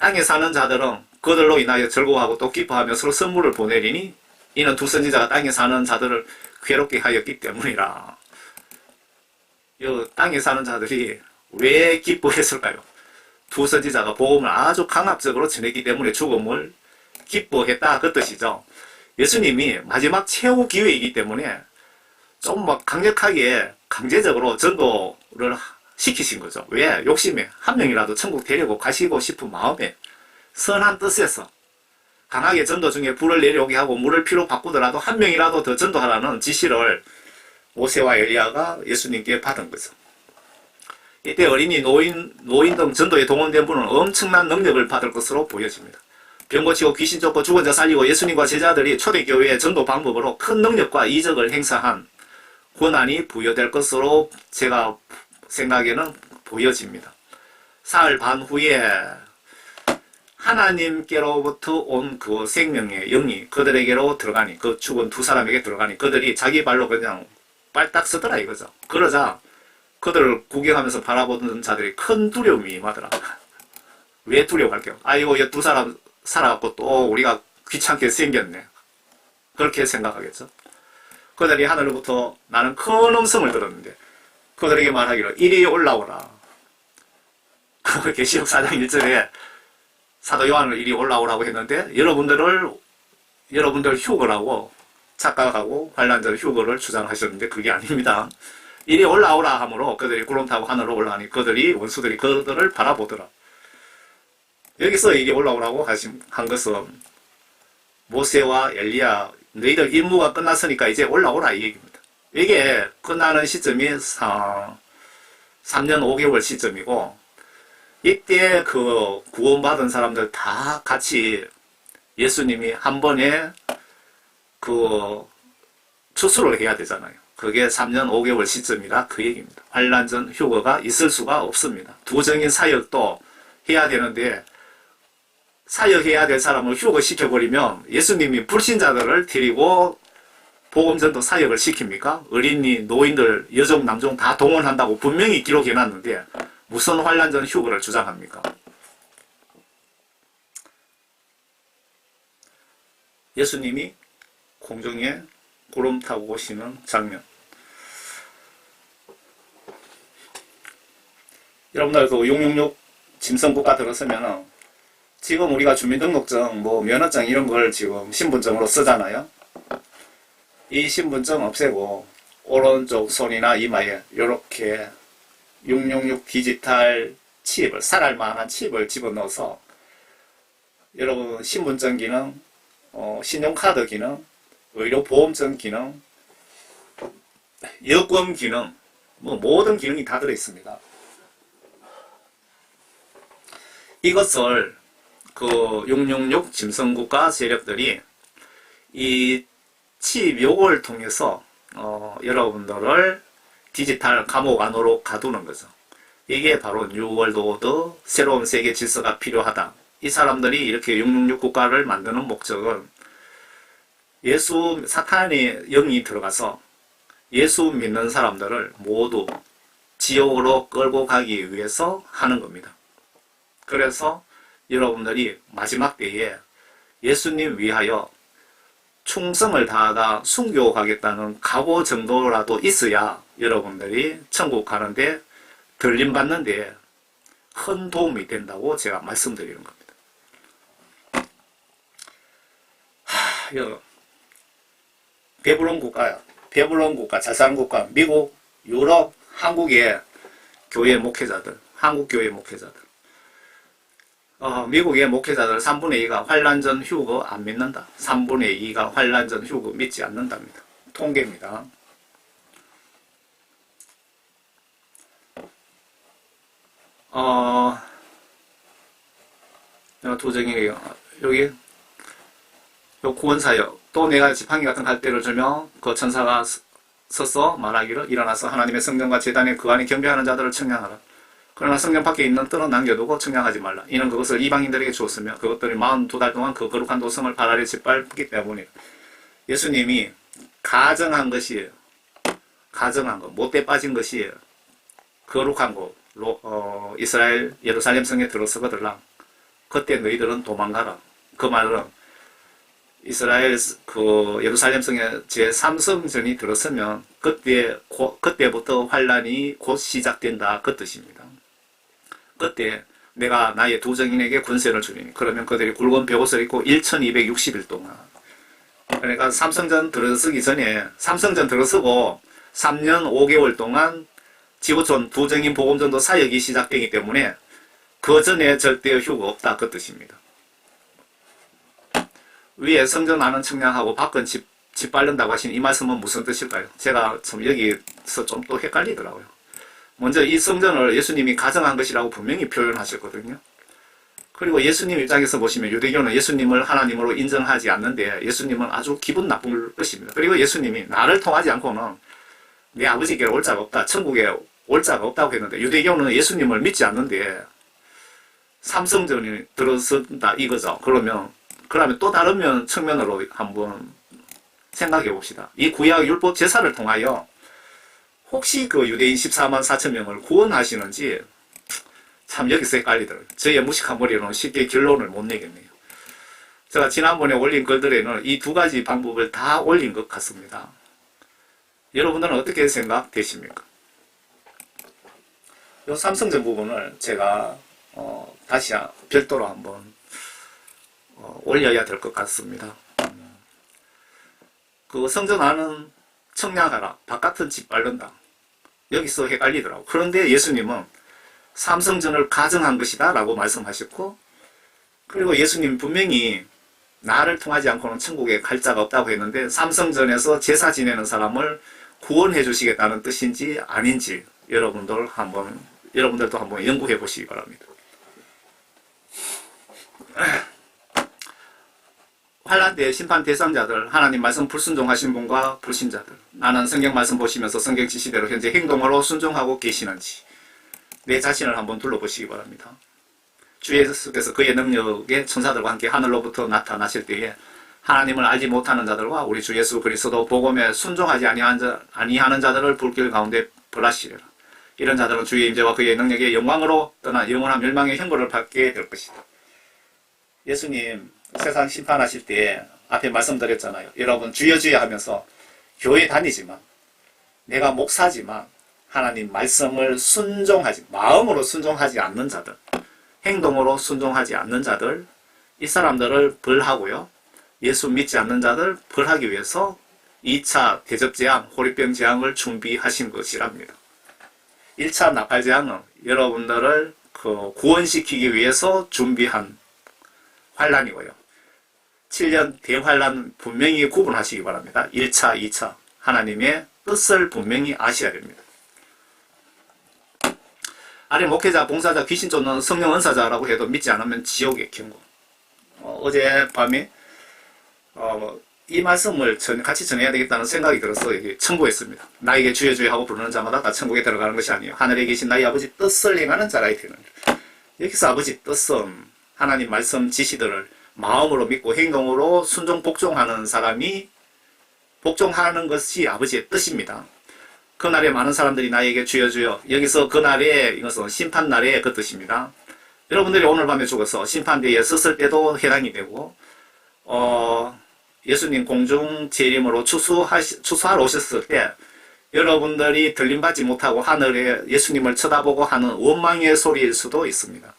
땅에 사는 자들은 그들로 인하여 즐거워하고 또 기뻐하며 서로 선물을 보내리니 이는 두 선지자가 땅에 사는 자들을 괴롭게 하였기 때문이라. 이 땅에 사는 자들이 왜 기뻐했을까요? 두 선지자가 복음을 아주 강압적으로 전했기 때문에 죽음을 기뻐했다 그 뜻이죠. 예수님이 마지막 최후 기회이기 때문에 좀 강력하게 강제적으로 전도를 시키신 거죠. 왜? 욕심에 한 명이라도 천국 데리고 가시고 싶은 마음에 선한 뜻에서 강하게 전도 중에 불을 내려오게 하고 물을 피로 바꾸더라도 한 명이라도 더 전도하라는 지시를 모세와 엘리야가 예수님께 받은 거죠. 이때 어린이, 노인 등 전도에 동원된 분은 엄청난 능력을 받을 것으로 보여집니다. 병 고치고 귀신 쫓고 죽은 자 살리고 예수님과 제자들이 초대교회의 전도 방법으로 큰 능력과 이적을 행사한 권한이 부여될 것으로 제가 생각에는 보여집니다. 사흘 반 후에 하나님께로부터 온 그 생명의 영이 그들에게로 들어가니, 그 죽은 두 사람에게 들어가니 그들이 자기 발로 그냥 빨딱 서더라 이거죠. 그러자 그들을 구경하면서 바라보는 자들이 큰 두려움이 임하더라. 왜 두려워할게요? 아이고 이 두 사람 살아갖고 또 우리가 귀찮게 생겼네. 그렇게 생각하겠죠. 그들이 하늘로부터 나는 큰 음성을 들었는데 그들에게 말하기를 이리 올라오라. 계시록 4장 1절에 사도 요한을 이리 올라오라고 했는데 여러분들 휴거라고 착각하고 환란절 휴거를 주장하셨는데 그게 아닙니다. 이리 올라오라 하므로 그들이 구름 타고 하늘로 올라가니 원수들이 그들을 바라보더라. 여기서 이리 올라오라고 한 것은 모세와 엘리야 너희들 임무가 끝났으니까 이제 올라오라 이 얘기입니다. 이게 끝나는 시점이 3년 5개월 시점이고 이때 그 구원받은 사람들 다 같이 예수님이 한 번에 그 추수를 해야 되잖아요. 그게 3년 5개월 시점이라 그 얘기입니다. 환란 전 휴거가 있을 수가 없습니다. 두정인 사역도 해야 되는데 사역해야 될 사람을 휴거시켜버리면 예수님이 불신자들을 데리고 복음전도 사역을 시킵니까? 어린이, 노인들, 여종, 남종 다 동원한다고 분명히 기록해놨는데 무슨 환란전 휴거를 주장합니까? 예수님이 공중에 구름 타고 오시는 장면. 여러분들 그 666 짐승국가 들었으면 지금 우리가 주민등록증, 면허증 이런 걸 지금 신분증으로 쓰잖아요. 이 신분증 없애고 오른쪽 손이나 이마에 이렇게 666 디지털 칩을, 살알만한 칩을 집어넣어서 여러분 신분증 기능, 신용카드 기능, 의료보험증 기능, 여권 기능, 모든 기능이 다 들어있습니다. 이것을 그 666 짐승국가 세력들이 이 칩 요걸 통해서 여러분들을 디지털 감옥 안으로 가두는 거죠. 이게 바로 뉴월드 오더, 새로운 세계 질서가 필요하다. 이 사람들이 이렇게 666 국가를 만드는 목적은 사탄의 영이 들어가서 예수 믿는 사람들을 모두 지옥으로 끌고 가기 위해서 하는 겁니다. 그래서 여러분들이 마지막 때에 예수님 위하여 충성을 다하다 순교하겠다는 각오 정도라도 있어야 여러분들이 천국 가는데 들림받는데 큰 도움이 된다고 제가 말씀드리는 겁니다. 배불른 국가야. 배불른 국가, 잘 사는 국가, 미국, 유럽, 한국의 교회 목회자들, 한국 교회 목회자들. 미국의 목회자들 3분의 2가 환란 전 휴거 안 믿는다. 3분의 2가 환란 전 휴거 믿지 않는답니다. 통계입니다. 도정이 여기 요 구원사역 또 내가 지팡이 같은 갈대를 주며 그 천사가 서서 말하기를 일어나서 하나님의 성전과 제단에 그 안에 경배하는 자들을 청량하라. 그러나 성전 밖에 있는 뜰은 남겨두고 청량하지 말라. 이는 그것을 이방인들에게 주었으며 그것들이 42달 동안 그 거룩한 도성을 발아래 짓밟기 때문이라. 예수님이 가정한 것이에요. 가정한 것, 못돼 빠진 것이에요. 거룩한 곳, 이스라엘 예루살렘 성에 들어서거들라. 그때 너희들은 도망가라. 그 말은 이스라엘 예루살렘 성에 제3성전이 들어서면 그때부터 환란이 곧 시작된다. 그 뜻입니다. 그때 내가 나의 두 정인에게 군세를 주리니 그러면 그들이 굵은 벽옷을 입고 1260일 동안, 그러니까 삼성전 들어서기 전에 삼성전 들어서고 3년 5개월 동안 지구촌 두 정인 복음전도 사역이 시작되기 때문에 그 전에 절대 휴가 없다. 그 뜻입니다. 위에 성전 안은 청량하고 밖은 짓밟는다고 하신 이 말씀은 무슨 뜻일까요? 제가 참 여기서 좀 또 헷갈리더라고요. 먼저 이 성전을 예수님이 가정한 것이라고 분명히 표현하셨거든요. 그리고 예수님 입장에서 보시면 유대교는 예수님을 하나님으로 인정하지 않는데 예수님은 아주 기분 나쁠 것입니다. 그리고 예수님이 나를 통하지 않고는 내 아버지께 올 자가 없다. 천국에 올 자가 없다고 했는데 유대교는 예수님을 믿지 않는데 삼성전이 들어선다 이거죠. 그러면 또 다른 측면으로 한번 생각해 봅시다. 이 구약 율법 제사를 통하여 혹시 그 유대인 14만 4천 명을 구원하시는지 참 여기서 헷갈리더라고요. 저의 무식한 머리로는 쉽게 결론을 못 내겠네요. 제가 지난번에 올린 글들에는 이 두 가지 방법을 다 올린 것 같습니다. 여러분들은 어떻게 생각되십니까? 이 삼성전 부분을 제가 다시 별도로 한번 올려야 될 것 같습니다. 그 성전 안은 청량하라, 바깥은 짓밟는다. 여기서 헷갈리더라고. 그런데 예수님은 삼성전을 가정한 것이다 라고 말씀하셨고, 그리고 예수님 분명히 나를 통하지 않고는 천국에 갈 자가 없다고 했는데 삼성전에서 제사 지내는 사람을 구원해 주시겠다는 뜻인지 아닌지 여러분들도 한번 연구해 보시기 바랍니다. 환란 때 심판 대상자들, 하나님 말씀 불순종하신 분과 불신자들, 나는 성경 말씀 보시면서 성경 지시대로 현재 행동으로 순종하고 계시는지 내 자신을 한번 둘러보시기 바랍니다. 주 예수께서 그의 능력의 천사들과 함께 하늘로부터 나타나실 때에 하나님을 알지 못하는 자들과 우리 주 예수 그리스도 복음에 순종하지 아니하는 자들을 불길 가운데 벌하시리라. 이런 자들은 주의 임재와 그의 능력의 영광으로 떠나 영원한 멸망의 형벌을 받게 될 것이다. 예수님 세상 심판하실 때 앞에 말씀드렸잖아요. 여러분 주여 주여 하면서 교회 다니지만 내가 목사지만 하나님 말씀을 마음으로 순종하지 않는 자들, 행동으로 순종하지 않는 자들, 이 사람들을 벌하고요. 예수 믿지 않는 자들 벌하기 위해서 2차 대접재앙, 호리병 재앙을 준비하신 것이랍니다. 1차 나팔재앙은 여러분들을 구원시키기 위해서 준비한 환란이고요. 7년 대환란 분명히 구분하시기 바랍니다. 1차, 2차 하나님의 뜻을 분명히 아셔야 됩니다. 아래 목회자, 봉사자, 귀신 쫓는 성령 은사자라고 해도 믿지 않으면 지옥의 경고. 어젯밤에 이 말씀을 같이 전해야 되겠다는 생각이 들어서 이게 청구했습니다. 나에게 주여 주여 하고 부르는 자마다 다 천국에 들어가는 것이 아니에요. 하늘에 계신 나의 아버지 뜻을 행하는 자라야 되는 거예요. 여기서 아버지 뜻은 하나님 말씀 지시들을 마음으로 믿고 행동으로 순종 복종하는 사람이 복종하는 것이 아버지의 뜻입니다. 그날에 많은 사람들이 나에게 주여 주여, 여기서 그날에 이것은 심판날의 그 뜻입니다. 여러분들이 오늘 밤에 죽어서 심판대에 섰을 때도 해당이 되고 예수님 공중 재림으로 추수하러 오셨을 때 여러분들이 들림받지 못하고 하늘에 예수님을 쳐다보고 하는 원망의 소리일 수도 있습니다.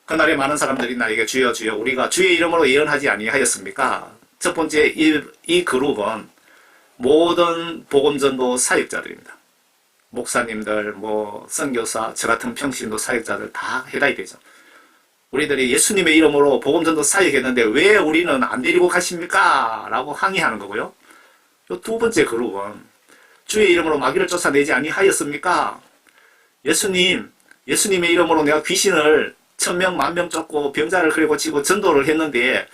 그날에 많은 사람들이 나에게 주여 주여 우리가 주의 이름으로 예언하지 아니하였습니까? 첫 번째 이 그룹은 모든 복음전도 사역자들입니다. 목사님들, 선교사, 저 같은 평신도 사역자들 다 해당이 되죠. 우리들이 예수님의 이름으로 복음전도 사역했는데 왜 우리는 안 데리고 가십니까? 라고 항의하는 거고요. 요 두 번째 그룹은 주의 이름으로 마귀를 쫓아내지 아니하였습니까? 예수님의 이름으로 내가 귀신을 1000명, 10,000명 쫓고 병자를 그리고 고치고 전도를 했는데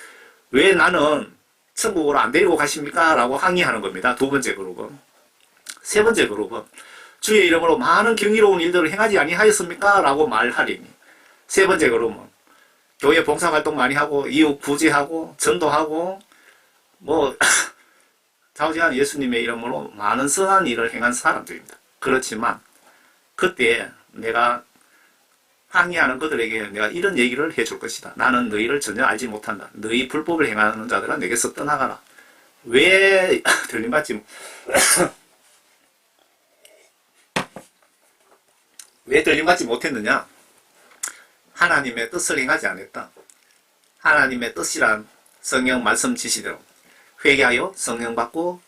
왜 나는 천국으로 안 데리고 가십니까? 라고 항의하는 겁니다. 두 번째 그룹은. 세 번째 그룹은 주의 이름으로 많은 경이로운 일들을 행하지 아니하였습니까? 라고 말하리니. 세 번째 그룹은 교회 봉사활동 많이 하고 이웃 구제하고 전도하고 자우지간 예수님의 이름으로 많은 선한 일을 행한 사람들입니다. 그렇지만 그때 내가 항의하는 그들에게 내가 이런 얘기를 해줄 것이다. 나는 너희를 전혀 알지 못한다. 너희 불법을 행하는 자들아 내게서 떠나가라. 왜 들림받지 왜 들림받지 못했느냐? 하나님의 뜻을 행하지 않았다. 하나님의 뜻이란 성령 말씀 지시대로 회개하여 성령 받고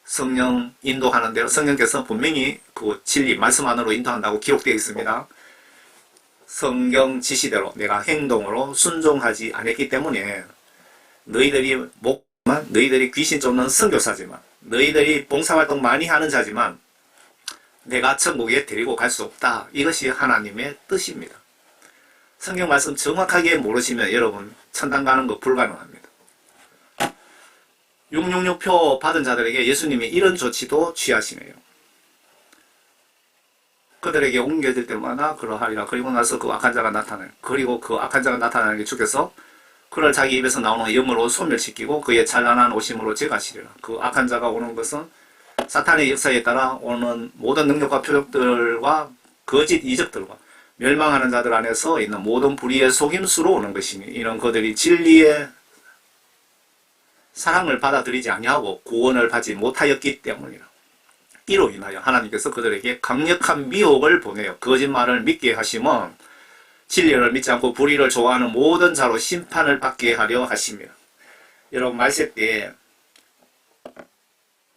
성령 인도하는 대로 성령께서 분명히 그 진리 말씀 안으로 인도한다고 기록되어 있습니다. 성경 지시대로 내가 행동으로 순종하지 않았기 때문에 너희들이 귀신 쫓는 선교사지만 너희들이 봉사활동 많이 하는 자지만 내가 천국에 데리고 갈 수 없다. 이것이 하나님의 뜻입니다. 성경 말씀 정확하게 모르시면 여러분 천당 가는 거 불가능합니다. 666표 받은 자들에게 예수님이 이런 조치도 취하시네요. 그들에게 옮겨질 때마다 그러하리라. 그리고 나서 그 악한 자가 나타나요. 그리고 그 악한 자가 나타나는 게 주께서 그를 자기 입에서 나오는 영으로 소멸시키고 그의 찬란한 오심으로 제거하시리라. 그 악한 자가 오는 것은 사탄의 역사에 따라 오는 모든 능력과 표적들과 거짓 이적들과 멸망하는 자들 안에서 있는 모든 불의의 속임수로 오는 것이니 이는 그들이 진리의 사랑을 받아들이지 아니하고 구원을 받지 못하였기 때문이라. 이로 인하여 하나님께서 그들에게 강력한 미혹을 보내어 거짓말을 믿게 하시면 진리를 믿지 않고 불의를 좋아하는 모든 자로 심판을 받게 하려 하시며 여러분 말세 때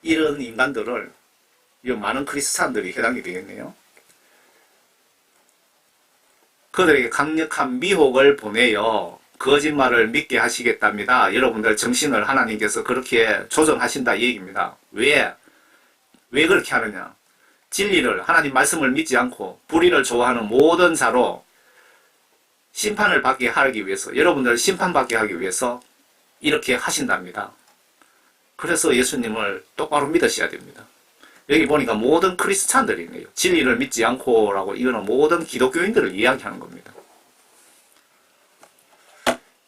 이런 인간들을 많은 크리스찬들이 해당이 되겠네요. 그들에게 강력한 미혹을 보내어 거짓말을 믿게 하시겠답니다. 여러분들 정신을 하나님께서 그렇게 조정하신다 이 얘기입니다. 왜 그렇게 하느냐? 진리를 하나님 말씀을 믿지 않고 불의를 좋아하는 모든 자로 심판을 받게 하기 위해서 여러분들을 심판받게 하기 위해서 이렇게 하신답니다. 그래서 예수님을 똑바로 믿으셔야 됩니다. 여기 보니까 모든 크리스찬들이네요. 진리를 믿지 않고 라고 이거는 모든 기독교인들을 이야기하는 겁니다.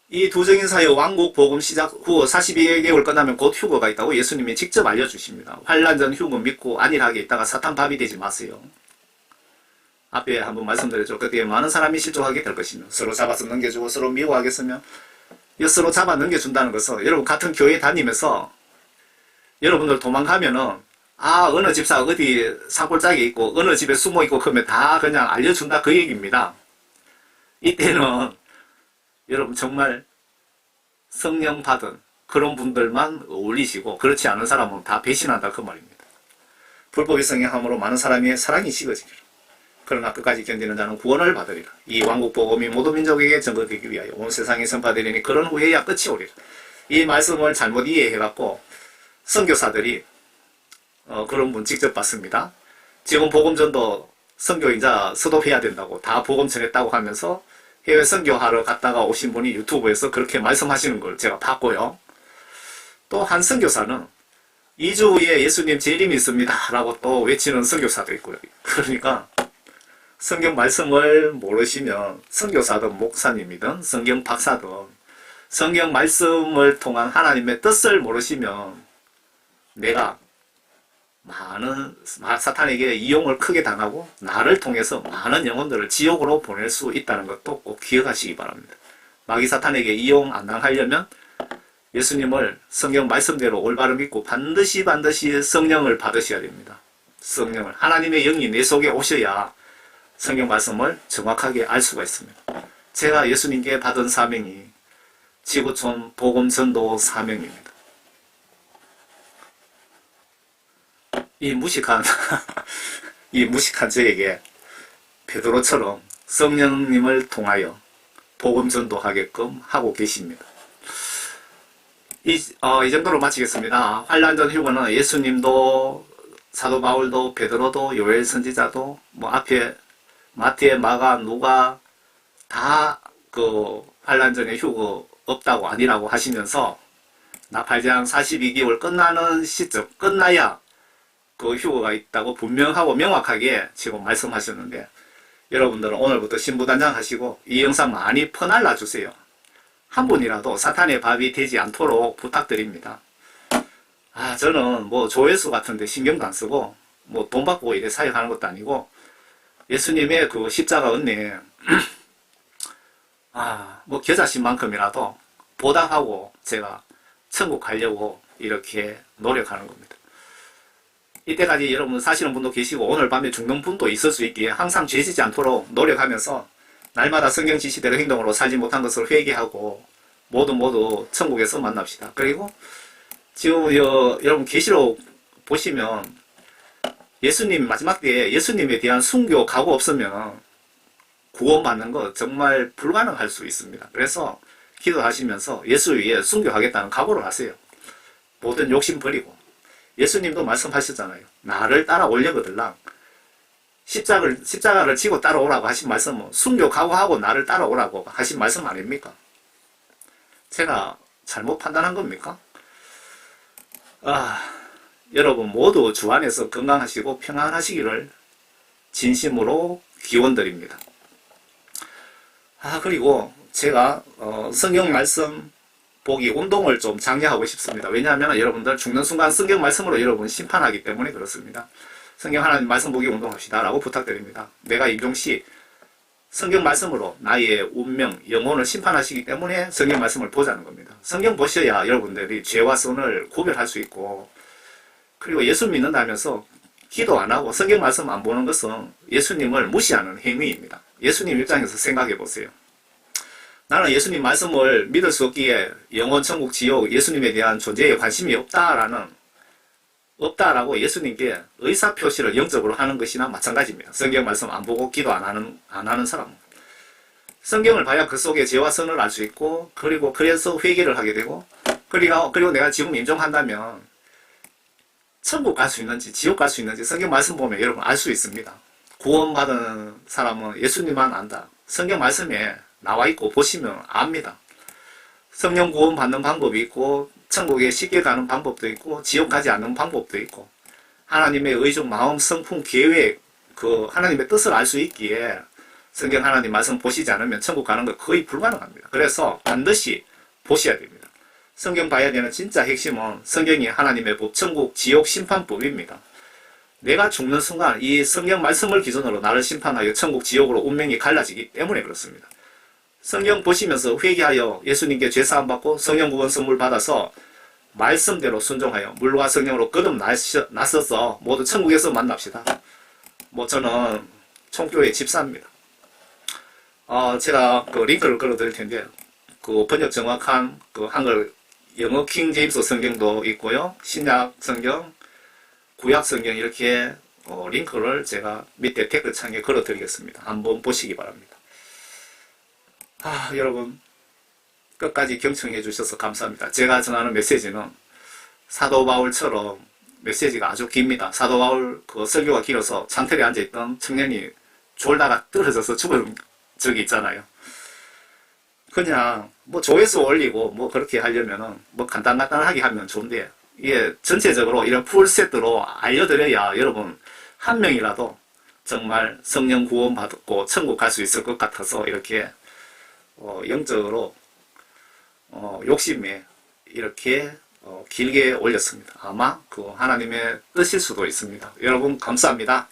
이 두정인 사회 왕국 복음 시작 후 42개월 끝나면 곧 휴거가 있다고 예수님이 직접 알려주십니다. 환란 전 휴거 믿고 안일하게 있다가 사탄 밥이 되지 마세요. 앞에 한번 말씀드렸죠. 그때 많은 사람이 실족하게 될 것이며 서로 잡아서 넘겨주고 서로 미워하겠으며 서로 잡아 넘겨준다는 것은 여러분 같은 교회 다니면서 여러분들 도망가면은 어느 집사 어디 산골짜기에 있고 어느 집에 숨어 있고 그러면 다 그냥 알려준다 그 얘기입니다. 이때는 여러분 정말 성령 받은 그런 분들만 어울리시고 그렇지 않은 사람은 다 배신한다 그 말입니다. 불법의 성령함으로 많은 사람의 사랑이 식어지리라. 그러나 끝까지 견디는 자는 구원을 받으리라. 이 왕국 복음이 모든 민족에게 전거되기 위하여 온 세상에 선포되리니 그런 후에야 끝이 오리라. 이 말씀을 잘못 이해해갖고 선교사들이 그런 분 직접 봤습니다. 지금 복음전도 선교인자 스톱해야 된다고 다 복음 전했다고 하면서 해외 선교하러 갔다가 오신 분이 유튜브에서 그렇게 말씀하시는 걸 제가 봤고요. 또 한 선교사는 2주 후에 예수님 재림이 있습니다 라고 또 외치는 선교사도 있고요. 그러니까 성경 말씀을 모르시면 선교사든 목사님이든 성경 박사든 성경 말씀을 통한 하나님의 뜻을 모르시면 내가 많은 사탄에게 이용을 크게 당하고 나를 통해서 많은 영혼들을 지옥으로 보낼 수 있다는 것도 꼭 기억하시기 바랍니다. 마귀 사탄에게 이용 안 당하려면 예수님을 성경 말씀대로 올바로 믿고 반드시 성령을 받으셔야 됩니다. 성령을. 하나님의 영이 내 속에 오셔야 성경 말씀을 정확하게 알 수가 있습니다. 제가 예수님께 받은 사명이 지구촌 복음 전도 사명입니다. 이 무식한 저에게 베드로처럼 성령님을 통하여 복음 전도하게끔 하고 계십니다. 이 정도로 마치겠습니다. 환란전 휴거는 예수님도 사도 바울도 베드로도 요엘 선지자도 뭐 앞에 마태, 마가, 누가 다 그 환란전의 휴거 없다고 아니라고 하시면서 나팔장 42개월 끝나는 시점 끝나야 그 휴거가 있다고 분명하고 명확하게 지금 말씀하셨는데 여러분들은 오늘부터 신부단장 하시고 이 영상 많이 퍼날라 주세요. 한 분이라도 사탄의 밥이 되지 않도록 부탁드립니다. 저는 뭐 조회수 같은데 신경도 안 쓰고 뭐 돈 받고 이래 사역하는 것도 아니고 예수님의 그 십자가 은혜 뭐 겨자씨만큼이라도 보답하고 제가 천국 가려고 이렇게 노력하는 겁니다. 이때까지 여러분 사시는 분도 계시고 오늘 밤에 죽는 분도 있을 수 있기에 항상 죄지지 않도록 노력하면서 날마다 성경 지시대로 행동으로 살지 못한 것을 회개하고 모두 천국에서 만납시다. 그리고 지금 여러분 계시록 보시면 예수님 마지막 때에 예수님에 대한 순교 각오 없으면 구원받는 거 정말 불가능할 수 있습니다. 그래서 기도하시면서 예수 위에 순교하겠다는 각오를 하세요. 모든 욕심 버리고 예수님도 말씀하셨잖아요. 나를 따라오려거들랑 십자가를 지고 따라오라고 하신 말씀은 순교 각오하고 나를 따라오라고 하신 말씀 아닙니까? 제가 잘못 판단한 겁니까? 여러분 모두 주 안에서 건강하시고 평안하시기를 진심으로 기원드립니다. 그리고 제가 성경 말씀 보기 운동을 좀 장려하고 싶습니다. 왜냐하면 여러분들 죽는 순간 성경 말씀으로 여러분 심판하기 때문에 그렇습니다. 성경 하나님 말씀 보기 운동합시다 라고 부탁드립니다. 내가 임종시 성경 말씀으로 나의 운명, 영혼을 심판하시기 때문에 성경 말씀을 보자는 겁니다. 성경 보셔야 여러분들이 죄와 선을 구별할 수 있고 그리고 예수 믿는다면서 기도 안 하고 성경 말씀 안 보는 것은 예수님을 무시하는 행위입니다. 예수님 입장에서 생각해 보세요. 나는 예수님 말씀을 믿을 수 없기에 영혼, 천국, 지옥, 예수님에 대한 존재에 관심이 없다라고 예수님께 의사표시를 영적으로 하는 것이나 마찬가지입니다. 성경 말씀 안 보고 기도 안 하는 사람은. 성경을 봐야 그 속에 죄와 선을 알 수 있고 그래서 회개를 하게 되고 그리고 내가 지금 임종한다면 천국 갈 수 있는지 지옥 갈 수 있는지 성경 말씀 보면 여러분 알 수 있습니다. 구원받은 사람은 예수님만 안다. 성경 말씀에 나와 있고 보시면 압니다. 성령 구원 받는 방법이 있고 천국에 쉽게 가는 방법도 있고 지옥 가지 않는 방법도 있고 하나님의 의중, 마음, 성품, 계획 하나님의 뜻을 알 수 있기에 성경 하나님 말씀 보시지 않으면 천국 가는 거 거의 불가능합니다. 그래서 반드시 보셔야 됩니다. 성경 봐야 되는 진짜 핵심은 성경이 하나님의 법, 천국, 지옥 심판법입니다. 내가 죽는 순간 이 성경 말씀을 기준으로 나를 심판하여 천국, 지옥으로 운명이 갈라지기 때문에 그렇습니다. 성경 보시면서 회개하여 예수님께 죄사함 받고 성령 구원 선물 받아서 말씀대로 순종하여 물과 성령으로 거듭나서서 모두 천국에서 만납시다. 저는 총교회 집사입니다. 제가 링크를 걸어드릴 텐데 번역 정확한 한글 영어 킹 제임스 성경도 있고요. 신약 성경, 구약 성경 이렇게 링크를 제가 밑에 댓글창에 걸어드리겠습니다. 한번 보시기 바랍니다. 여러분 끝까지 경청해 주셔서 감사합니다. 제가 전하는 메시지는 사도 바울처럼 메시지가 아주 깁니다. 사도 바울 설교가 길어서 창틀에 앉아있던 청년이 졸다가 떨어져서 죽은 적이 있잖아요. 그냥 뭐 조회수 올리고 뭐 그렇게 하려면은 뭐 간단하게 하면 좋은데, 이게 전체적으로 이런 풀세트로 알려드려야 여러분 한 명이라도 정말 성령 구원 받고 천국 갈 수 있을 것 같아서 이렇게 영적으로 욕심에 이렇게 길게 올렸습니다. 아마 그 하나님의 뜻일 수도 있습니다. 여러분 감사합니다.